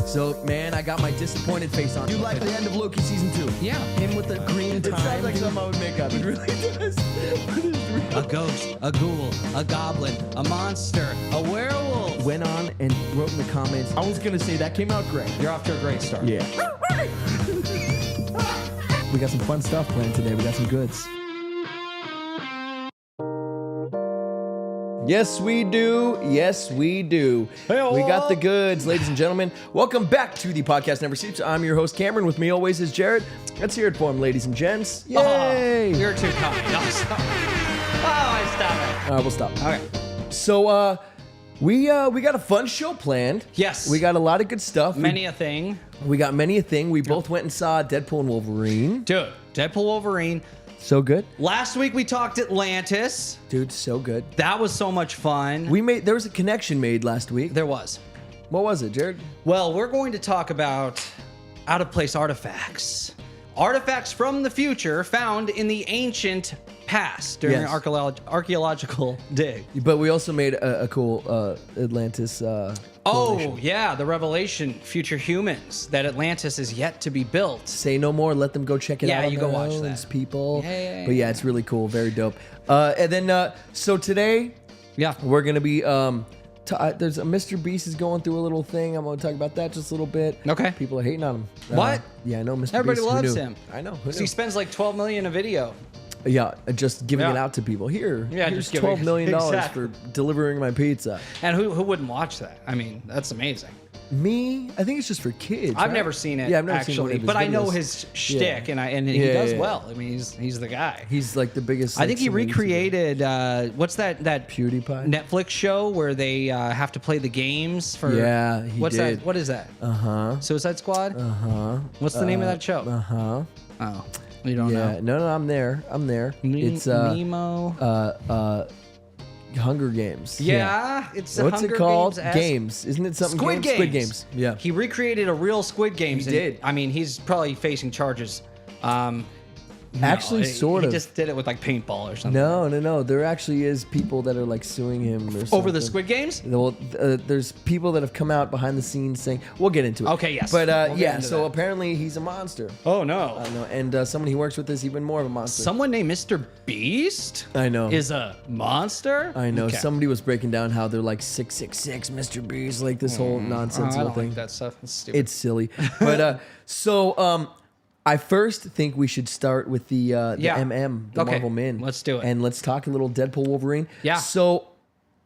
So, man, I got my disappointed face on. You like the end of Loki season 2? Yeah. Him with the green time. It sounds like something I would make up. It really does. A ghost, a ghoul, a goblin, a monster, a werewolf. Went on and wrote in the comments, I was going to say that came out great. You're off to a great start. Yeah. we got some fun stuff planned today. We got some goods. Yes, we do. Yes, we do. Hey-o. We got the goods, ladies and gentlemen. Welcome back to the podcast Never Sleeps. I'm your host, Cameron. With me always is Jared. Let's hear it for him, ladies and gents. Yay! You're too kind. Oh, stop. Oh, I stop it. All right, we'll stop. Okay. So, we got a fun show planned. Yes. We got a lot of good stuff. Many a thing. We got many a thing. We both went and saw Deadpool and Wolverine. Dude, Deadpool Wolverine. So good. Last week we talked Atlantis. Dude, so good. That was so much fun. There was a connection made last week. There was. What was it, Jared? Well, we're going to talk about out-of-place artifacts. Artifacts from the future found in the ancient past during Yes. an archaeological dig. But we also made a cool Atlantis. Oh, yeah, the revelation, future humans, that Atlantis is yet to be built. Say no more. Let them go check it out. Yeah, on you go their watch own, that. people. Yeah. But yeah, it's really cool. Very dope. And then, so today Yeah. we're gonna be. There's a Mr. Beast is going through a little thing. I'm gonna talk about that just a little bit. Okay. People are hating on him. What? Yeah, I know Mr. Everybody Beast. Who loves knew? him. I know. Who So knew? he spends like $12 million a video. Yeah, just giving Yeah. it out to people. Here's just giving- $12 million Exactly. for delivering my pizza. And who wouldn't watch that? I mean, that's amazing. Me, I think it's just for kids. I've right? never seen it, Yeah, I've never seen one actually, of his but I know videos. his shtick, Yeah. and he Yeah, does yeah. well. I mean, he's the guy. He's like the biggest. I think he like, celebrity recreated what's that PewDiePie. Netflix show where they have to play the games for? Yeah, he what's did. that? What is that? Uh-huh. Suicide Squad. Uh-huh. What's the name of that show? Uh-huh. Oh, you don't Yeah. know. No, I'm there. It's Nemo. Hunger Games. Yeah, it's What's Hunger it called? Games-esque. Games. Isn't it something Squid games? Squid Games. Games. Yeah. He recreated a real Squid Games. He and, did. I mean, he's probably facing charges. Actually, sort of. He just did it with like paintball or something. No. There actually is people that are like suing him or something. Over the Squid Games? Well, there's people that have come out behind the scenes saying, we'll get into it. Okay, yes. But We'll get yeah, into so that. apparently he's a monster. Oh no. I know. And someone he works with is even more of a monster. Someone named Mr. Beast I know. is a monster? I know. Okay. Somebody was breaking down how they're like 666 Mr. Beast, like this whole Oh, I nonsensical don't thing. like that stuff. It's stupid. It's silly. But I first think we should start with the MM, the Okay, Marvel Min. let's do it. And let's talk a little Deadpool Wolverine. Yeah. So,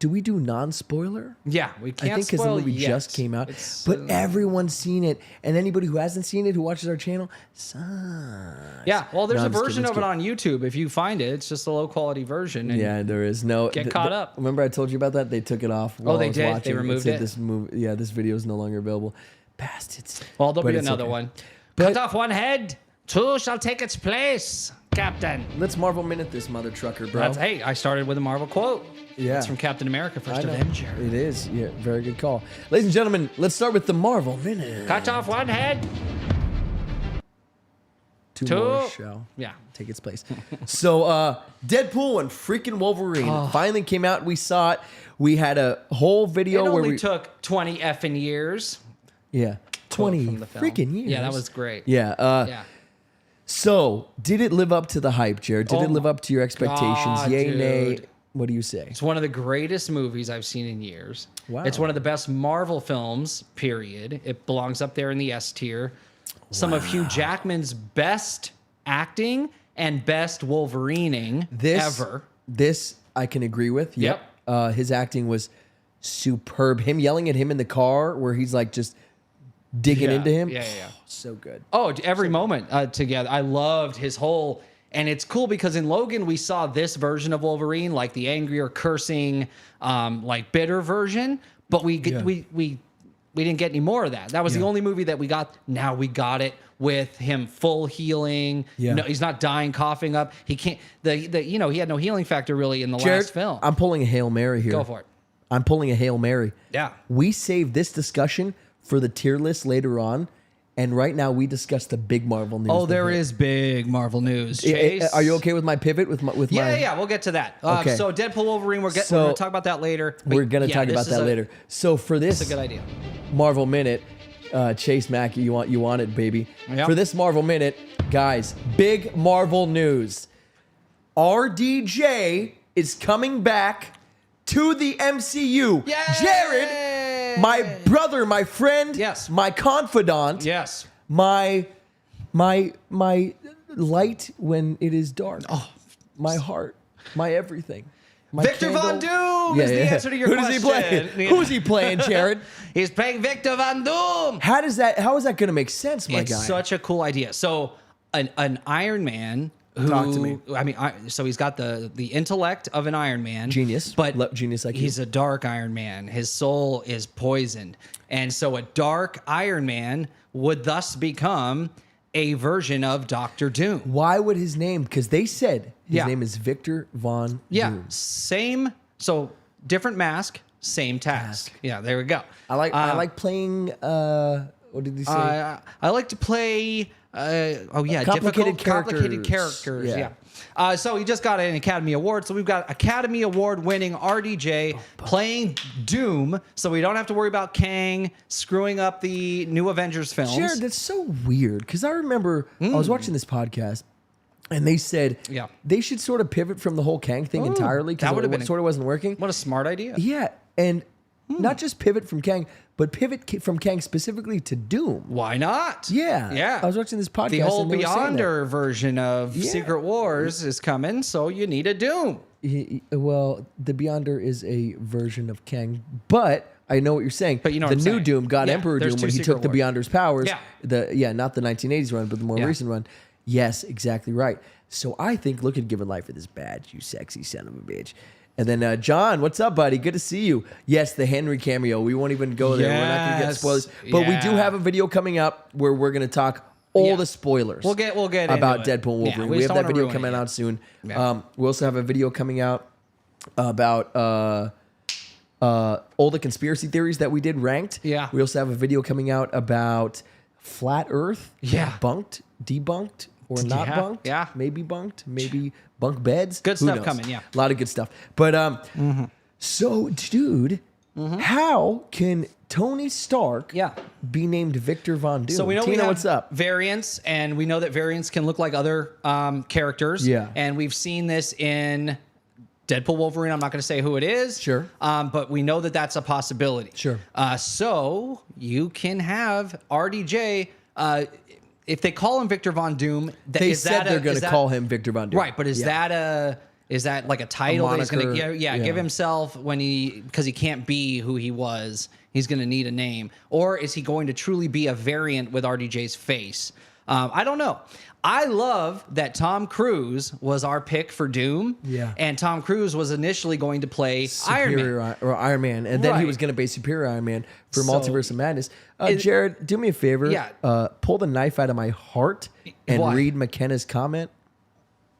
do we do non-spoiler? Yeah, we can't I think because the spoil movie yet. just came out, It's, but everyone's seen it, and anybody who hasn't seen it, who watches our channel, sucks. yeah, well, there's No, a I'm just version kidding, of it on YouTube. If you find it, it's just a low quality version. And Yeah, there is no. Get caught up. Remember, I told you about that? They took it off. While they I was did? They watching. removed said it? This movie, yeah, this video is no longer available. Bastards. Well, there'll But be it's another okay. one. But- Cut off one head, two shall take its place, Captain. Let's Marvel Minute this mother trucker, bro. Hey, I started with a Marvel quote. Yeah. It's from Captain America, I First know. Avenger. It is. Yeah, very good call. Ladies and gentlemen, let's start with the Marvel Minute. Cut off one head. Two more shall Yeah. take its place. So, Deadpool and freaking Wolverine finally came out. We saw it. We had a whole video It where only we took 20 effing years. yeah, 20 from the film. freaking years. Yeah, that was great. Yeah. Yeah. So, did it live up to the hype, Jared? Did Oh it live my up to your expectations? God, Yay, nay? dude. What do you say? It's one of the greatest movies I've seen in years. Wow. It's one of the best Marvel films, period. It belongs up there in the S tier. Some of Hugh Jackman's best acting and best Wolverining ever. This I can agree with. Yep. His acting was superb. Him yelling at him in the car where he's like just digging into him. Yeah. So good. Oh, every moment together. I loved his whole... And it's cool because in Logan, we saw this version of Wolverine, like the angrier, cursing, like bitter version. But we didn't get any more of that. That was the only movie that we got. Now we got it with him full healing. Yeah. No, he's not dying, coughing up. He can't. He had no healing factor really in the Jared, last film. I'm pulling a Hail Mary here. Go for it. I'm pulling a Hail Mary. Yeah. We saved this discussion for the tier list later on. And right now we discuss the big Marvel news. Oh, there is big Marvel news. Chase. Are you okay with my pivot? With my Yeah. We'll get to that. Okay. So Deadpool, Wolverine. We're going to talk about that later. We're going to talk about that later. So for this It's a good idea. Marvel Minute, Chase Mackey, you want it, baby. Yep. For this Marvel Minute, guys, big Marvel news. RDJ is coming back to the MCU. Yay! Jared, my brother, my friend, Yes. my confidant, Yes. my light when it is dark. Oh, my heart, my everything. My Victor Von Doom is the answer to your question. Who does he play? Who's he playing, Jared? He's playing Victor Von Doom. How is that going to make sense, my guy? It's such a cool idea. So an Iron Man who, Talk to me. I mean, so he's got the intellect of an Iron Man. Genius. But genius like he's a dark Iron Man. His soul is poisoned. And so a dark Iron Man would thus become a version of Doctor Doom. Why would his name? Because they said his Yeah. name is Victor Von Yeah, Doom. same. So different mask, same task. Yeah, there we go. I like playing. What did he say? I like to play. Complicated complicated characters. characters. Yeah. Yeah. So he just got an Academy Award. So we've got Academy Award winning RDJ playing Doom. So we don't have to worry about Kang screwing up the new Avengers films. Jared, that's so weird. Because I remember I was watching this podcast, and they said they should sort of pivot from the whole Kang thing entirely because it sort of wasn't working. What a smart idea. Yeah, and not just pivot from Kang, but pivot from Kang specifically to Doom. Why not? Yeah. Yeah. I was watching this podcast. The whole and they were saying that. Beyonder version of Secret Wars is coming, so you need a Doom. Well, the Beyonder is a version of Kang, but I know what you're saying. But you know the what I'm new saying. Doom got Yeah, Emperor there's Doom two when he Secret took the Wars. Beyonder's powers. Yeah. Not the 1980s run, but the more recent run. Yes, exactly right. So I think, look at giving life with this badge, you sexy son of a bitch. And then John, what's up, buddy? Good to see you. Yes, the Henry cameo. We won't even go there. We're not going to get spoilers. But we do have a video coming up where we're going to talk all the spoilers. We'll get about into it. Deadpool and Wolverine. Yeah, we just have don't that wanna video ruin coming it. out soon. Yeah. We also have a video coming out about all the conspiracy theories that we did ranked. Yeah. We also have a video coming out about flat Earth. Yeah. Debunked, or not Yeah, bunked. yeah. Maybe bunked. Maybe bunk beds. Good Who stuff knows? coming, yeah. A lot of good stuff. But so, dude, how can Tony Stark be named Victor Von Doom? So we know Tina, we have what's up? variants, and we know that variants can look like other characters. Yeah. And we've seen this in Deadpool Wolverine. I'm not going to say who it is. Sure. But we know that that's a possibility. Sure. So you can have RDJ. If they call him Victor Von Doom, They said they're going to call him Victor Von Doom. Right, but is that like a title that he's going moniker, to give himself because he can't be who he was? He's going to need a name, or is he going to truly be a variant with RDJ's face? I don't know. I love that Tom Cruise was our pick for Doom. Yeah. And Tom Cruise was initially going to play Iron Man. Iron Man. And then he Right. was going to be Superior Iron Man for So- Multiverse of Madness. Jared, do me a favor. Yeah. Pull the knife out of my heart and Why? read McKenna's comment.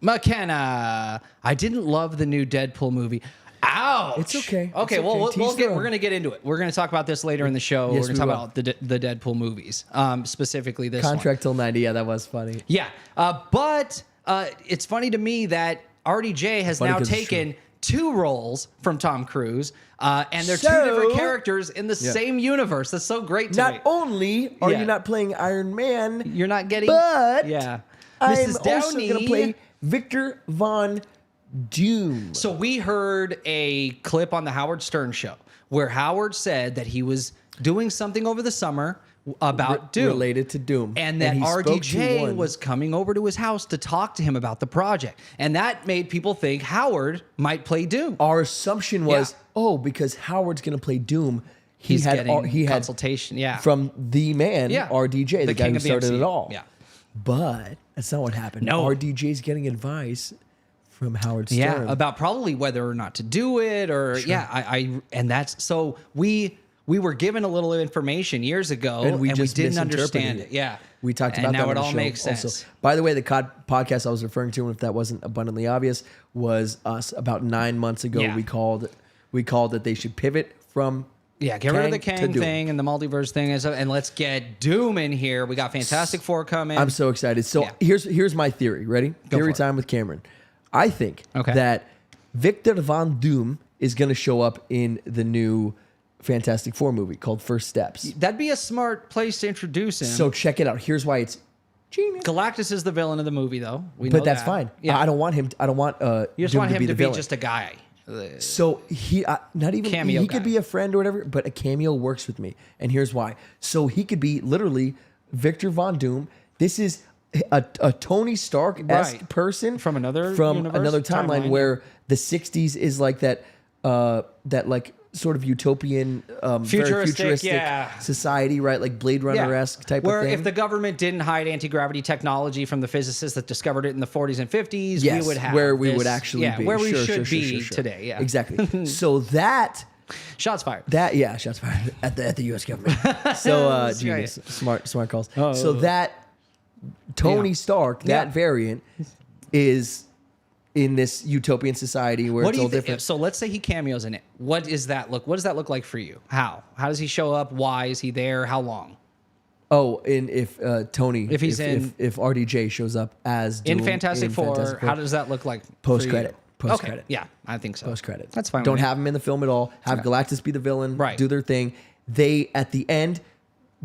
McKenna, I didn't love the new Deadpool movie. Ouch. It's okay. Okay, It's well, okay. we're Teach their own. going to get into it. We're going to talk about this later in the show. Yes, we're going we to talk about the Deadpool movies, specifically this Contract till 90. Yeah, that was funny. one. Yeah, but it's funny to me that RDJ has Funny now 'cause it's taken two roles from Tom Cruise, and they're two So- different characters in the same universe. That's so great to me. Not only are Yeah. you not playing Iron Man, You're not getting... but Mrs. I'm also Downey. going to play Victor Von Doom. So we heard a clip on the Howard Stern show where Howard said that he was doing something over the summer about Doom. Related to Doom. And that he spoke to RDJ one. was coming over to his house to talk to him about the project. And that made people think Howard might play Doom. Our assumption was, because Howard's going to play Doom, he He's had getting consultation, from the man, RDJ, the guy king who of the started MCU. it all. Yeah. But that's not what happened. No. RDJ's getting advice from Howard Stern. Yeah, about probably whether or not to do it, or and that's so we were given a little information years ago, and we just didn't misinterpreted understand it. Yeah, we talked and about now that. it on the all show makes sense. Also. By the way, the podcast I was referring to, and if that wasn't abundantly obvious, was us about 9 months ago. Yeah. We called that they should pivot from. Yeah, get rid of the Kang to Kang Doom. thing and the multiverse thing, and let's get Doom in here. We got Fantastic Four coming. I'm so excited. So here's my theory. Ready? Theory for it. time with Cameron. I think Okay. that Victor Von Doom is going to show up in the new Fantastic Four movie called First Steps. That'd be a smart place to introduce him. So check it out. Here's why it's genius. Galactus is the villain of the movie, though. We know But that's that. fine. Yeah. I don't want him. I don't want You just Doom want him to to the be villain. just a guy. So he not even Cameo he guy. could be a friend or whatever, but a cameo works with me. And here's why. So he could be literally Victor Von Doom. This is a Tony Stark-esque Right. person From another universe, another timeline timeline, where the 60s is like that like sort of utopian very Futuristic, futuristic yeah. society, right? Like Blade Runner-esque type Where of thing. if the government didn't hide anti-gravity technology from the physicists that discovered it in the 40s and 50s, Yes, we would have where we this- would actually be. where we Sure, should sure, be sure. today. Yeah, Exactly. So that Shots fired. shots fired at the U.S. government. So genius, smart calls. So that Tony Yeah. Stark, that variant, is in this utopian society where What it's do all you think? different. So let's say he cameos in it. What does that look like for you? How does he show up? Why is he there? How long? Oh, and if Tony, If he's in- if RDJ shows up as Doom In Fantastic Four, Fantastic Four, how does that look like? Post for credit. you? Post Okay, credit. yeah, I think so. post credit? That's fine. Don't with me. have him in the film at all. Have Galactus be the villain. Right. Do their thing. They at the end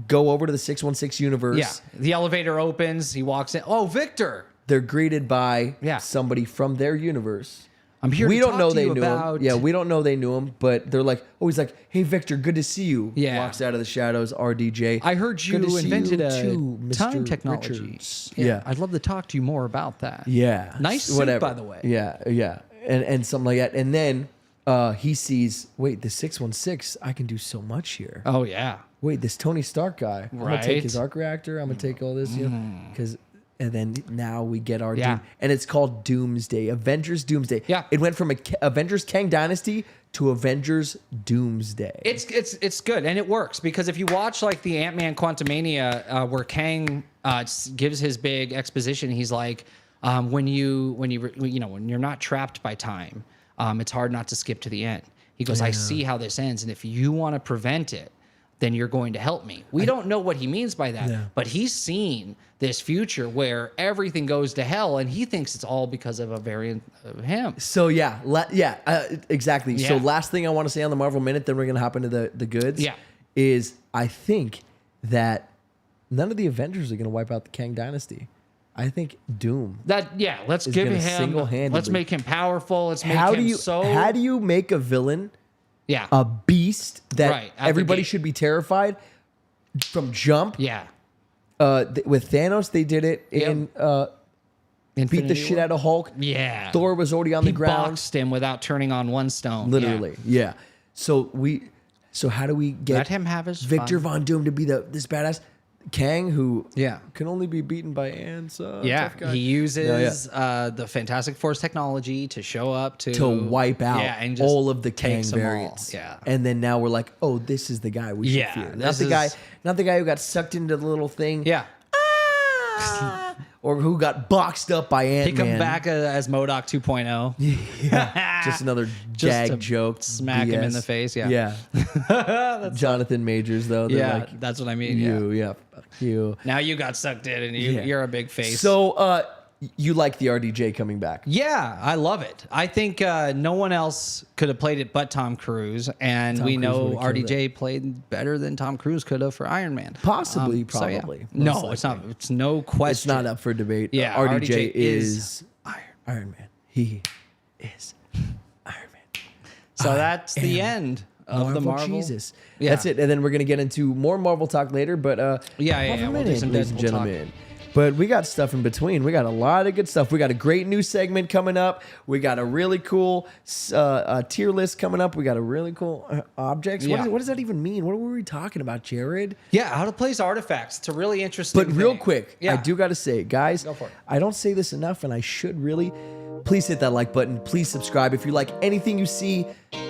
go over to the 616 universe. Yeah, the elevator opens. He walks in. Oh, Victor. They're greeted by Yeah. somebody from their universe. I'm here We to don't talk know to they you knew about. him. Yeah, we don't know they knew him, but they're like, oh, he's like, hey, Victor, good to see you. Yeah. Walks out of the shadows, RDJ. I heard Good to you see invented a too, Mr. time technology. Richards. Yeah. Yeah. I'd love to talk to you more about that. Yeah. Nice suit, Whatever. by the way. Yeah. And something like that. And then he sees, wait, the 616, I can do so much here. Oh yeah. Wait, this Tony Stark guy. I'm going to take Right. his arc reactor. I'm going to take all this, because... And then now we get our Yeah. Doom. And it's called Doomsday. Avengers Doomsday. Yeah. It went from Avengers Kang Dynasty to Avengers Doomsday. It's good and it works because if you watch like the Ant-Man Quantumania where Kang gives his big exposition, he's like, when you're not trapped by time, it's hard not to skip to the end. He goes, I see how this ends, and if you want to prevent it, then you're going to help me. We don't know what he means by that, but he's seen this future where everything goes to hell, and he thinks it's all because of a variant of him. So exactly. So Yeah. last thing I want to say on the Marvel Minute, then we're gonna hop into the goods. Yeah. Is I think that none of the Avengers are gonna wipe out the Kang Dynasty. I think Doom. Let's Is give gonna him. single-handedly- Let's make him powerful. Let's make How him do you so. how do you make a villain Yeah. a beast that Right, at the everybody gate. should be terrified from jump? Yeah. With Thanos, they did it in beat the Infinity shit War. out of Hulk. Yeah. Thor was already on He the ground. boxed him without turning on one stone. Literally, yeah. So how do we get Let him have his Victor fun. Von Doom to be this badass Kang who Yeah. can only be beaten by ants? Yeah. tough guy. He uses the Fantastic Force technology to show up to wipe out and just all of the Kang takes them all. variants. Yeah. and then now we're like, oh, this is the guy we should Yeah, fear. Not this the guy, is- not the guy who got sucked into the little thing. Yeah. Or who got boxed up by He Ant-Man. come back as MODOK 2.0. Yeah, just another gag to joke. smack him in BS. the face, yeah. Yeah. Jonathan Majors, though. They're Yeah, like, that's what I mean. you, yeah, fuck you. Now you got sucked in and Yeah. you're a big face. So, you like the RDJ coming back? yeah, I love it. I think no one else could have played it but Tom Cruise, and we Cruise know would've killed RDJ played better than Tom Cruise could have for Iron Man. Possibly, So, yeah. probably. No, Most it's not. It's no question. It's not up for debate. Yeah, RDJ RDJ is Iron. Iron Man. He is Iron Man. So that's the end of the Marvel. Jesus. Yeah. That's it. And then we're going to get into more Marvel talk later. But Yeah, Marvel we'll do Minute, some ladies and Deadpool talk. gentlemen. But we got stuff in between. We got a lot of good stuff. We got a great new segment coming up. We got a really cool tier list coming up. We got a really cool objects. Yeah. What does that even mean? What were we talking about, Jared? Yeah, how to place artifacts. It's a really interesting. But real thing. quick, yeah. I do got to say, guys, Go for it. I don't say this enough, and I should really. Please hit that like button. Please subscribe if you like anything you see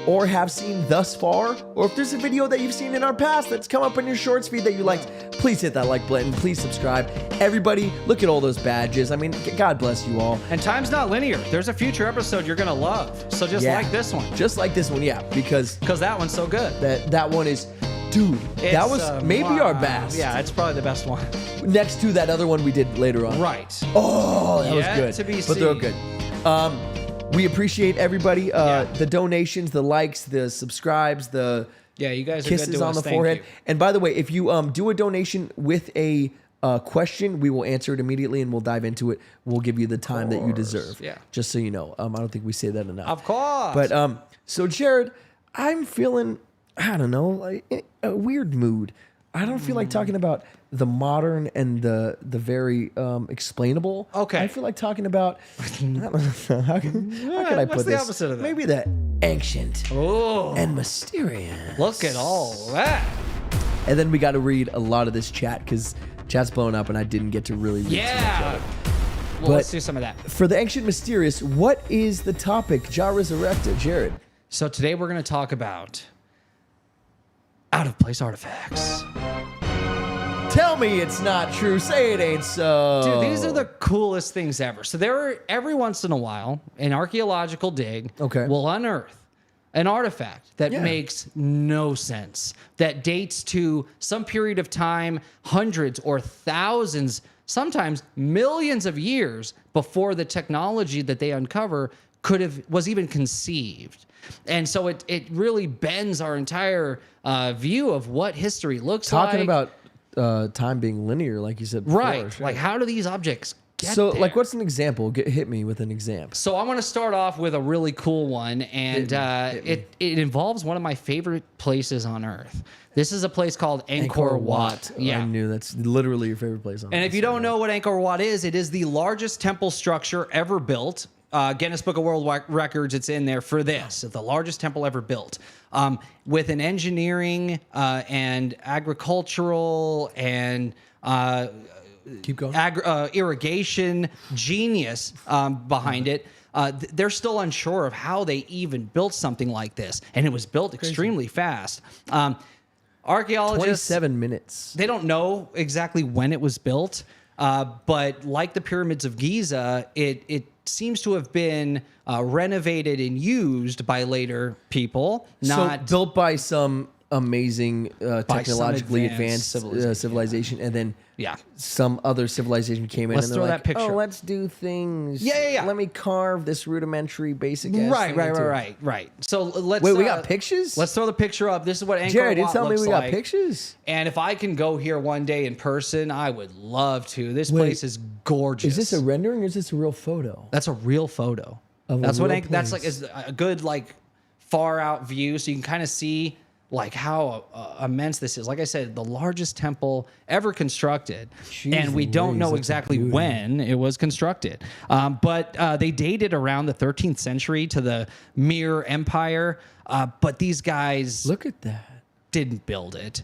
or have seen thus far, or if there's a video that you've seen in our past that's come up in your shorts feed that you liked, please hit that like button. Please subscribe. Everybody, look at all those badges. I mean, God bless you all. And time's not linear. There's a future episode you're gonna love. So just Yeah. like this one, Just like this one, yeah, because because that one's so good. that one is, dude, that It's, was maybe our best. Yeah, it's probably the best one. Next to that other one we did later on. Right. Oh, that Yet was to good. be But they're seen. good. We appreciate everybody, the donations, the likes, the subscribes, the Yeah, you guys are good kisses to on us. the Thank forehead. you. And by the way, if you do a donation with a question, we will answer it immediately and we'll dive into it. We'll give you the time that you deserve. Yeah. Just so you know. I don't think we say that enough. Of course. But so Jared, I'm feeling, I don't know, like a weird mood. I don't feel like talking about the modern and the very explainable. Okay. I feel like talking about, I don't know, how can I what's put the this? opposite of that? Maybe the ancient Oh, and mysterious. look at all that. And then we got to read a lot of this chat because chat's blowing up and I didn't get to really read too much Yeah. of it. Well, But- let's do some of that. For the ancient mysterious, what is the topic? Ja resurrected, Jared. So today we're going to talk about out of place artifacts. Tell me it's not true. Say it ain't so. Dude, these are the coolest things ever. So there are, every once in a while, an archaeological dig will unearth an artifact that Yeah. makes no sense, that dates to some period of time, hundreds or thousands, sometimes millions of years before the technology that they uncover was even conceived. And so it really bends our entire view of what history looks like. Talking about time being linear, like you said before. Right. Sure. Like, how do these objects get So, there? like, what's an example? Hit me with an example. So I want to start off with a really cool one, and Hit me. it involves one of my favorite places on Earth. This is a place called Angkor Wat. I Yeah. knew that's literally your favorite place on And Earth, if you so don't know what Angkor Wat is, it is the largest temple structure ever built. Guinness Book of World Records, it's in there for this. The largest temple ever built. With an engineering and agricultural and keep going. irrigation genius behind it. They're still unsure of how they even built something like this. And it was built extremely fast. Archaeologists, 27 minutes. they don't know exactly when it was built, but like the pyramids of Giza, it seems to have been renovated and used by later people, not so built by some amazing technologically advanced advanced civilization, and then yeah. some other civilization came in Let's and throw they're that like, picture. oh, let's do things. Yeah. Let me carve this rudimentary basic ass Right. thing into it." Right. So let's Wait, we got pictures? Let's throw the picture up. This is what Angkor Jared, you Wat tell me looks we got like. pictures? And if I can go here one day in person, I would love to. This Wait, place is gorgeous. Is this a rendering or is this a real photo? That's a real photo. Of a That's what real that's like place. is a good like far out view, so you can kind of see like how immense this is. Like I said, the largest temple ever constructed, Jeez and we don't Louise, know that's a exactly beauty. when it was constructed. But they dated around the 13th century to the Mir Empire. But these guys Look at that. didn't build it.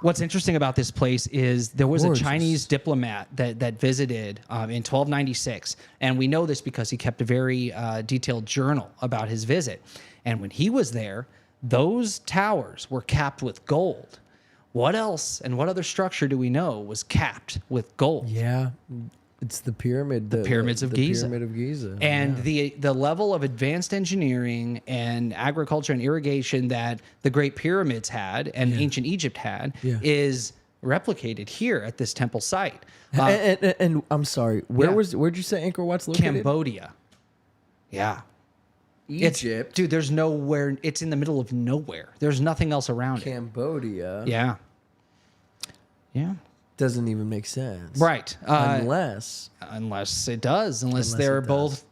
What's interesting about this place is there was Gorgeous. a Chinese diplomat that visited in 1296, and we know this because he kept a very detailed journal about his visit. And when he was there, those towers were capped with gold. What else and what other structure do we know was capped with gold? Yeah. It's the pyramid. The pyramids of Giza. Pyramid of Giza. And the level of advanced engineering and agriculture and irrigation that the Great Pyramids had and ancient Egypt had is replicated here at this temple site. And I'm sorry, where'd you say Angkor Wat's located? Cambodia. Yeah. Egypt. Dude, there's nowhere. It's in the middle of nowhere. There's nothing else around it. Cambodia. Yeah. Yeah. Doesn't even make sense. Right. Unless Unless it does. Unless Unless they're it both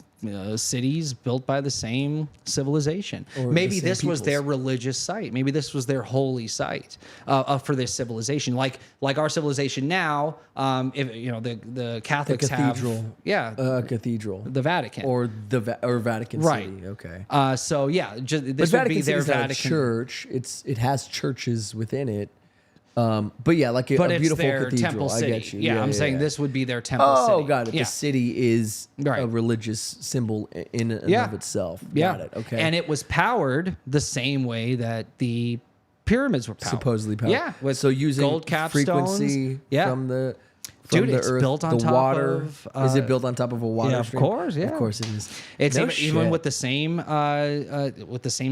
cities built by the same civilization. Or Maybe the same this was their peoples. religious site. Maybe this was their holy site for this civilization. Like our civilization now, if the Catholics cathedral. have a cathedral. the Vatican. Or Vatican Right. City. Okay. So yeah, But this would be Vatican their City's not a Vatican. church. It has churches within it. But yeah, like But a it's beautiful their cathedral. temple I city. get you. Yeah, I'm saying this would be their temple Oh, city. got it. Yeah. The city is Right. a religious symbol in and Yeah. of itself. Yeah. Got it. Okay. And it was powered the same way that the pyramids were powered. supposedly powered. Yeah, with so using gold capstones. frequency Yeah. from the from Dude, the it's earth, built on the top water. of, Is it built on top of a water yeah, of stream? course, yeah. Of course it is. It's No even shit. with the same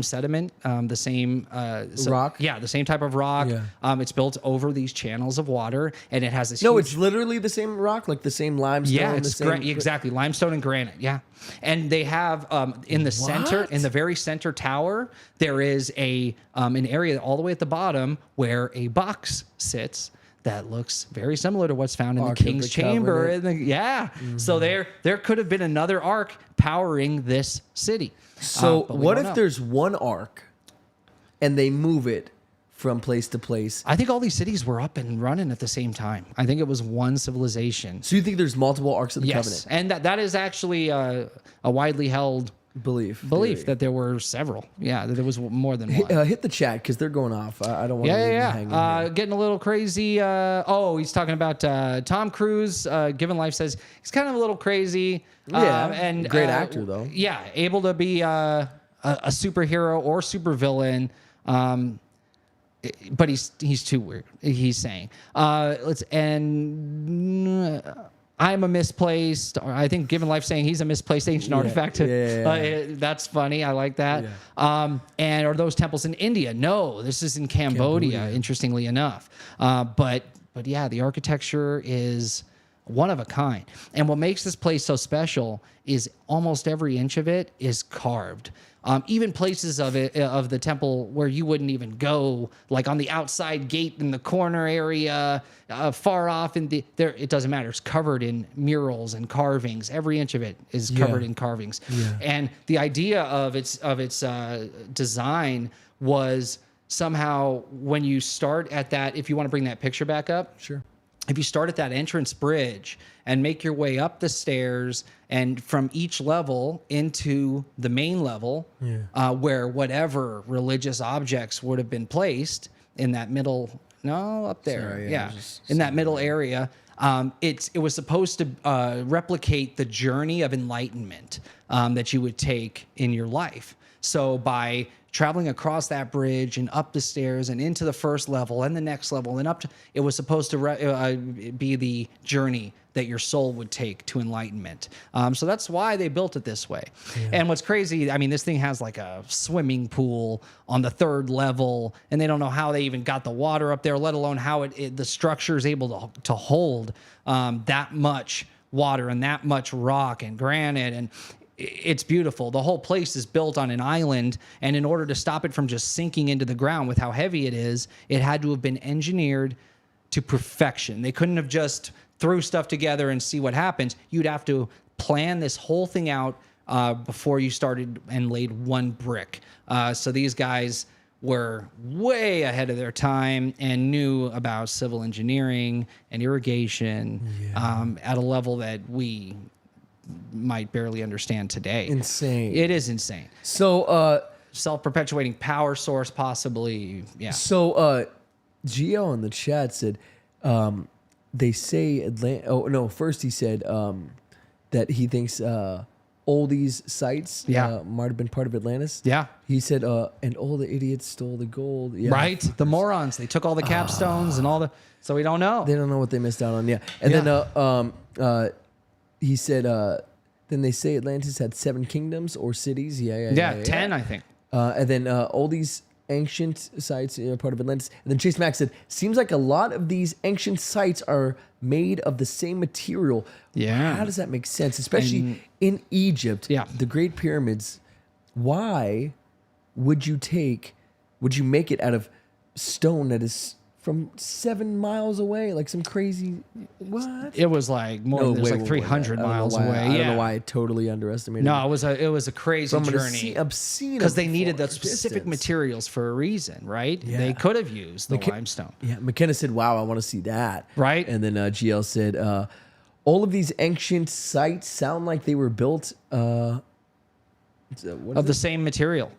sediment, the same rock? Yeah, the same type of rock. Yeah. It's built over these channels of water, and it has this. No, huge, it's literally the same rock, like the same limestone. yeah, the it's same, exactly limestone and granite. Yeah, and they have in the center, What? in the very center tower, there is an area all the way at the bottom where a box sits. That looks very similar to what's found in the Ark of King's the Chamber. Covenant. So there could have been another ark powering this city. So But we what don't if know. there's one ark and they move it from place to place? I think all these cities were up and running at the same time. I think it was one civilization. So you think there's multiple arks of the Yes, covenant? and that is actually a widely held Belief belief theory. that there were several. Yeah, that there was more than one. Hit the chat because they're going off. I don't want to Yeah. hang in here. Getting a little crazy. He's talking about Tom Cruise. Given Life says he's kind of a little crazy. Yeah, and great actor, though. Yeah, able to be a superhero or supervillain. But he's too weird. He's saying. I'm a misplaced, or I think Given Life saying he's a misplaced ancient artifact. That's funny. I like that. Yeah. And are those temples in India? No, this is in Cambodia. Interestingly enough. But yeah, the architecture is one of a kind. And what makes this place so special is almost every inch of it is carved. Even places of the temple where you wouldn't even go, like on the outside gate in the corner area, far off there, it doesn't matter. It's covered in murals and carvings. Every inch of it is covered in carvings. Yeah. And the idea of its design was somehow when you start at that, if you want to bring that picture back up, Sure. if you start at that entrance bridge and make your way up the stairs and from each level into the main level, where whatever religious objects would have been placed in that middle, up there, Sorry, I was just in that middle area, it was supposed to replicate the journey of enlightenment that you would take in your life. So by traveling across that bridge and up the stairs and into the first level and the next level and up to, it was supposed to be the journey that your soul would take to enlightenment. So that's why they built it this way. Yeah. And what's crazy, I mean, this thing has like a swimming pool on the third level, and they don't know how they even got the water up there, let alone how the structure is able to hold that much water and that much rock and granite. And it's beautiful. The whole place is built on an island, and in order to stop it from just sinking into the ground with how heavy it is, it had to have been engineered to perfection. They couldn't have just threw stuff together and see what happens. You'd have to plan this whole thing out before you started and laid one brick. So these guys were way ahead of their time and knew about civil engineering and irrigation at a level that we might barely understand today. Insane. It is insane. So, Self-perpetuating power source, possibly. Yeah. So, Gio in the chat said, they say Atlanta. Oh no! First he said that he thinks all these sites might have been part of Atlantis. Yeah. He said, and all the idiots stole the gold. Yeah. Right. The morons. They took all the capstones and all the. So we don't know. They don't know what they missed out on. Yeah. And then he said, then they say Atlantis had 7 kingdoms or cities. Yeah. 10, I think. And then all these ancient sites, part of Atlantis. And then Chase Mack said, seems like a lot of these ancient sites are made of the same material. Yeah. How does that make sense? Especially in Egypt, the Great Pyramids. Why would you make it out of stone that is from 7 miles away? Like some crazy, what? It was like more than like 300 miles away. I don't know why I totally underestimated No, it was a crazy journey. Obscene. Because they needed the specific materials for a reason, right? Yeah. They could have used the limestone. Yeah, McKenna said, wow, I want to see that. Right. And then GL said, all of these ancient sites sound like they were built of the same material.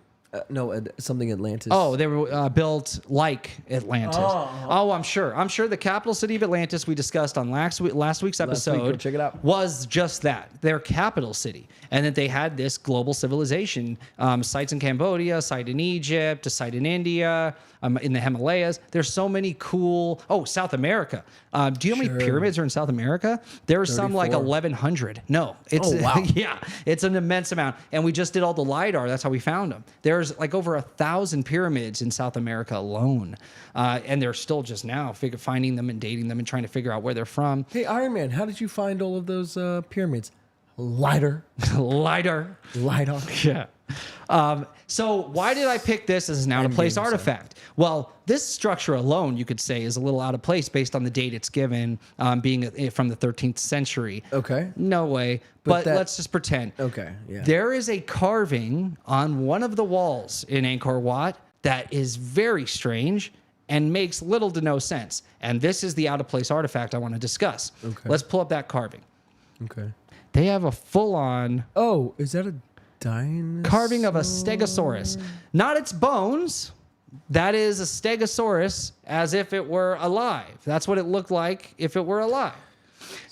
No, something Atlantis. Oh, they were built like Atlantis. Oh, I'm sure. I'm sure the capital city of Atlantis we discussed on last week's episode go check it out. was just that, their capital city. And that they had this global civilization, sites in Cambodia, site in Egypt, a site in India, in the Himalayas. There's so many cool... Oh, South America. Do you know how many pyramids are in South America? There are some like 1,100. No. It's, wow. Yeah, it's an immense amount. And we just did all the LiDAR. That's how we found them. There's like over 1,000 pyramids in South America alone. And they're still just now finding them and dating them and trying to figure out where they're from. Hey, Iron Man, how did you find all of those pyramids? LiDAR. LiDAR. Yeah. So why did I pick this as an out-of-place artifact? Well, this structure alone, you could say, is a little out of place based on the date it's given, being from the 13th century. Okay. No way. But let's just pretend. Okay, yeah. There is a carving on one of the walls in Angkor Wat that is very strange and makes little to no sense. And this is the out-of-place artifact I want to discuss. Okay. Let's pull up that carving. Okay. They have a full-on... Oh, is that a dinosaur? Carving of a stegosaurus. Not its bones. That is a stegosaurus as if it were alive. That's what it looked like if it were alive.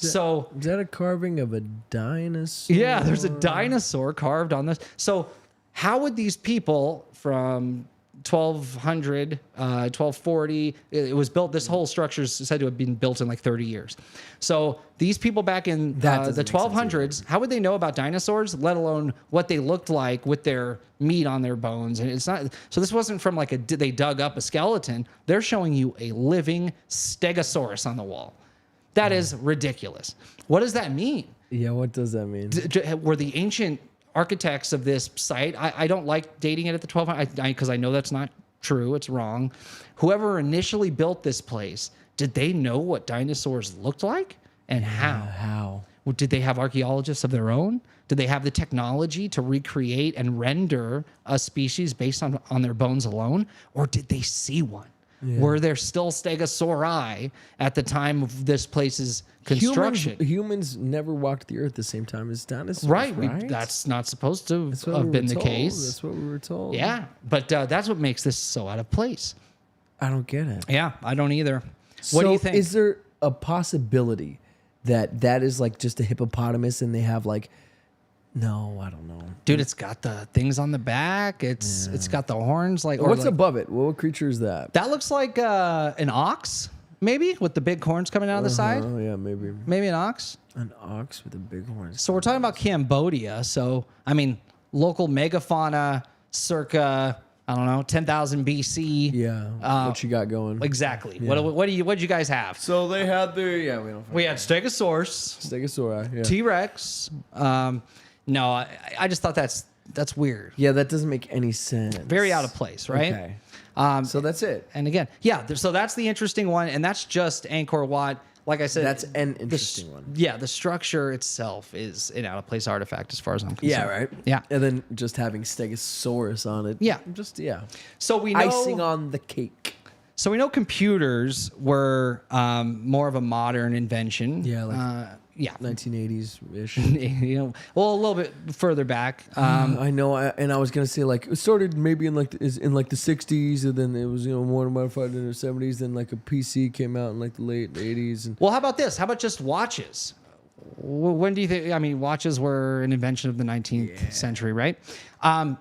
Is that a carving of a dinosaur? Yeah, there's a dinosaur carved on this. So how would these people from 1200, 1240, it was built, this whole structure is said to have been built in like 30 years. So these people back in the 1200s, how would they know about dinosaurs, let alone what they looked like with their meat on their bones? And it's not, so this wasn't from like they dug up a skeleton. They're showing you a living stegosaurus on the wall. That is ridiculous. What does that mean? Yeah, what does that mean? Were the ancient architects of this site, I don't like dating it at the 1200s because I know that's not true. It's wrong. Whoever initially built this place, did they know what dinosaurs looked like and how? How? Did they have archaeologists of their own? Did they have the technology to recreate and render a species based on their bones alone? Or did they see one? Yeah. Were there still stegosauri at the time of this place's construction? Humans never walked the earth at the same time as dinosaurs. Right. That's not supposed to have been the case. That's what we were told. Yeah. But that's what makes this so out of place. I don't get it. Yeah, I don't either. What do you think? Is there a possibility that is like just a hippopotamus and they have like... No, I don't know. Dude, it's got the things on the back. It's got the horns. What's above it? What creature is that? That looks like an ox, maybe, with the big horns coming out of the side. Oh, yeah, maybe. Maybe an ox. An ox with the big horns. So we're talking about Cambodia. So, I mean, local megafauna circa, I don't know, 10,000 BC. Yeah. What you got going? Exactly. Yeah. What do you guys have? So they had their, We had Stegosaurus. Stegosauri, yeah. T-Rex. No, I just thought that's weird. Yeah, that doesn't make any sense. Very out of place, right? Okay. So that's it. And again, yeah, so that's the interesting one, and that's just Angkor Wat. Like I said, that's an interesting one. Yeah, the structure itself is an out of place artifact as far as I'm concerned. Yeah, right. Yeah, and then just having Stegosaurus on it. Yeah, So we know icing on the cake. So we know computers were more of a modern invention. Yeah, yeah, 1980s-ish. Well, a little bit further back. I know, and I was gonna say like it started maybe in like the 60s, and then it was more modified in the 70s. Then like a PC came out in like the late 80s. And well, how about this? How about just watches? When do you think? I mean, watches were an invention of the 19th century, right? Well,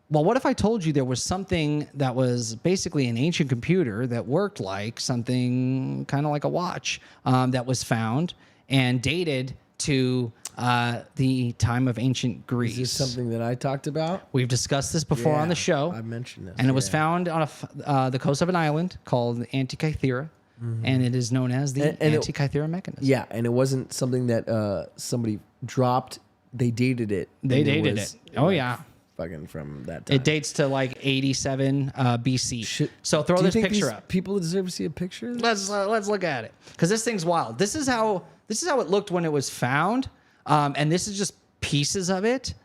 what if I told you there was something that was basically an ancient computer that worked like something kind of like a watch that was found and dated to the time of ancient Greece? Is this something that I talked about? We've discussed this before on the show. I mentioned this. And it was found on the coast of an island called Antikythera, and it is known as the Antikythera mechanism. Yeah, and it wasn't something that somebody dropped. They dated it. They dated it. Oh, yeah. Fucking from that time. It dates to like 87 BC. So throw this picture up. People deserve to see a picture. Let's look at it, because this thing's wild. This is how it looked when it was found, and this is just pieces of it.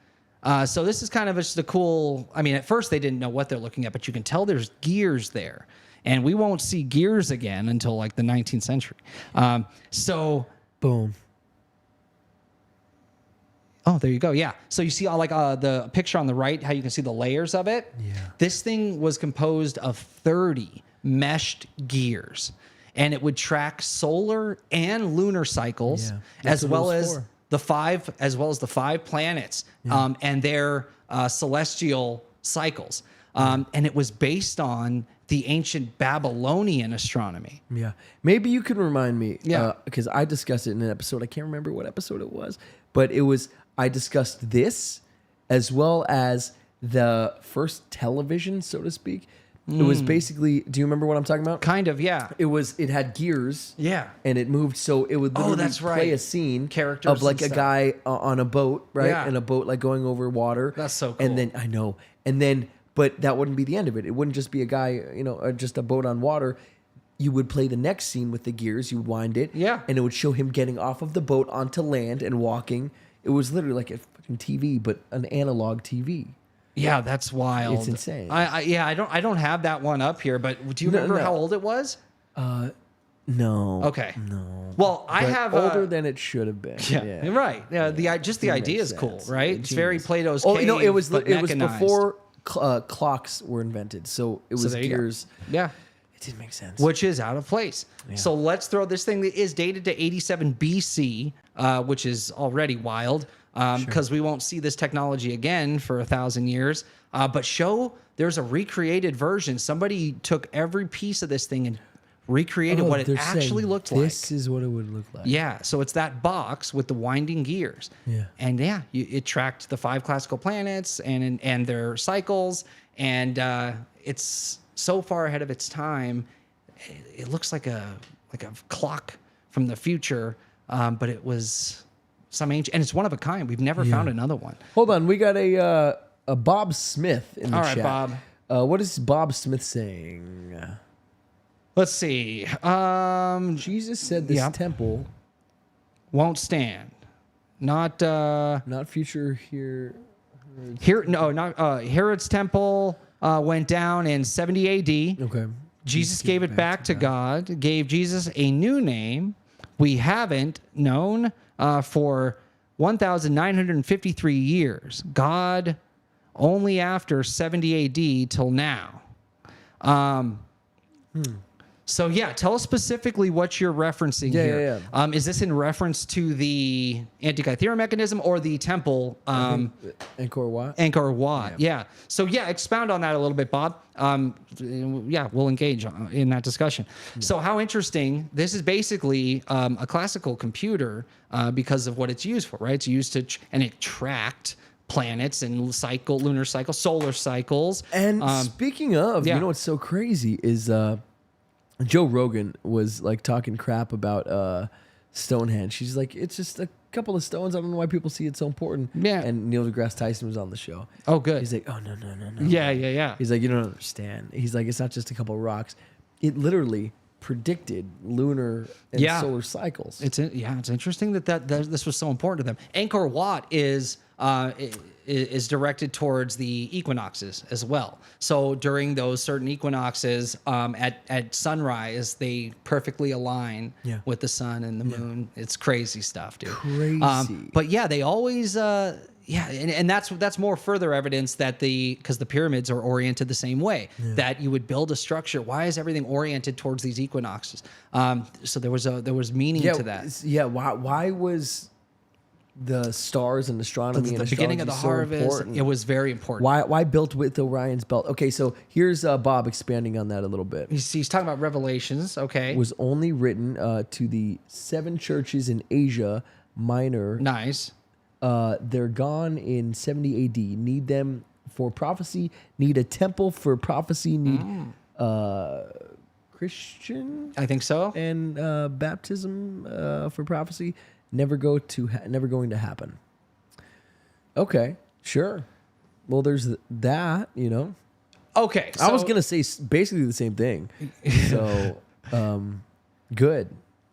So this is kind of just a cool. I mean, at first they didn't know what they're looking at, but you can tell there's gears there, and we won't see gears again until like the 19th century. So boom. Oh, there you go. Yeah. So you see all like the picture on the right, how you can see the layers of it. Yeah. This thing was composed of 30 meshed gears, and it would track solar and lunar cycles, Yeah. That's as what it well was as for. the five planets and their celestial cycles. And it was based on the ancient Babylonian astronomy. Yeah. Maybe you can remind me. Yeah. Because I discussed it in an episode. I can't remember what episode it was, but I discussed this as well as the first television, so to speak. It was basically, do you remember what I'm talking about? Kind of, yeah. It had gears. Yeah. And it moved, so it would literally that's play right. a scene Characters of like and a stuff. guy on a boat, right? Yeah. And a boat like going over water. That's so cool. And then I know. And then, but that wouldn't be the end of it. It wouldn't just be a guy, or just a boat on water. You would play the next scene with the gears. You would wind it. Yeah. And it would show him getting off of the boat onto land and walking. It was literally like a fucking TV, but an analog TV. Yeah, that's wild. It's insane. I don't have that one up here, but do you No, remember no. how old it was? No. Okay. No. Well, I But have older than it should have been. Yeah, you're right. Yeah, the idea makes is cool, sense. right? Yeah, It's very genius. Plato's Oh, cave. it was but it was mechanized. before clocks were invented, so it was there you go. gears. Yeah, It didn't make sense. which is out of place. So let's throw this thing that is dated to 87 BC, which is already wild, because we won't see this technology again for 1,000 years. But there's a recreated version. Somebody took every piece of this thing and recreated what it they're actually saying looked like. This is what it would look like. Yeah, so it's that box with the winding gears. Yeah. And it tracked the 5 classical planets and their cycles, and it's so far ahead of its time. It looks like a clock from the future, but it was some ancient, and it's one of a kind. We've never found another one. Hold on, we got a Bob Smith in the All right, chat. Bob. What is Bob Smith saying? Let's see. Jesus said this Yeah. temple, Won't stand. Not not future here. here. No, not Herod's temple went down in 70 A.D. Okay. Jesus gave it back to God, gave Jesus a new name we haven't known for 1,953 years. God only after 70 AD till now. So yeah, tell us specifically what you're referencing here. Yeah. Is this in reference to the Antikythera mechanism or the temple? Angkor Wat. Angkor Wat. Yeah. So yeah, expound on that a little bit, Bob. Yeah, we'll engage in that discussion. So how interesting. This is basically a classical computer because of what it's used for, right? It's used to, and it tracked planets and lunar cycles, solar cycles. And speaking of, yeah. you know what's so crazy is Joe Rogan was like talking crap about Stonehenge. She's like, it's just a couple of stones. I don't know why people see it so important. Yeah. And Neil deGrasse Tyson was on the show. Oh, good. He's like, oh, no. Yeah. He's like, you don't understand. He's like, it's not just a couple of rocks. It literally predicted lunar and solar cycles. It's interesting that this was so important to them. Angkor Wat is directed towards the equinoxes as well. So during those certain equinoxes, at sunrise, they perfectly align with the sun and the moon. It's crazy stuff, dude. Crazy. But yeah, they always. And that's more further evidence that because the pyramids are oriented the same way, that you would build a structure. Why is everything oriented towards these equinoxes? So there was meaning to that. Yeah. Why was the stars and astronomy and The beginning of the astrology so harvest, important? it was very important. Why built with Orion's belt? Okay, so here's Bob expanding on that a little bit. He's talking about Revelations, okay. Was only written to the 7 churches in Asia Minor. Nice. They're gone in 70 AD. Need them for prophecy. Need a temple for prophecy. Need Christian I think so. and baptism for prophecy. Never going to happen. Okay, sure. Well, there's that. Okay. I was so- gonna say basically the same thing. So, good.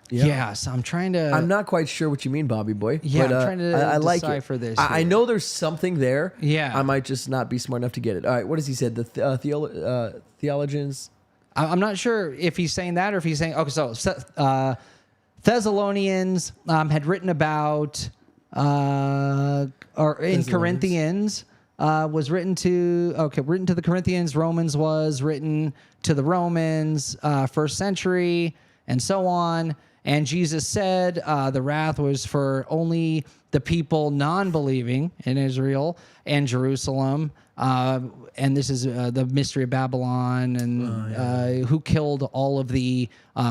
Yeah, so I'm trying to. I'm not quite sure what you mean, Bobby boy. Yeah, but, I'm trying to I like decipher it. this I here. know there's something there. Yeah. I might just not be smart enough to get it. All right, what has he said? The theologians. I'm not sure if he's saying that or if he's saying. Okay, so Thessalonians had written about or in Corinthians was written to the Corinthians. Romans was written to the Romans, first century, and so on. And Jesus said the wrath was for only the people non-believing in Israel and Jerusalem. And this is the mystery of Babylon and who killed all of the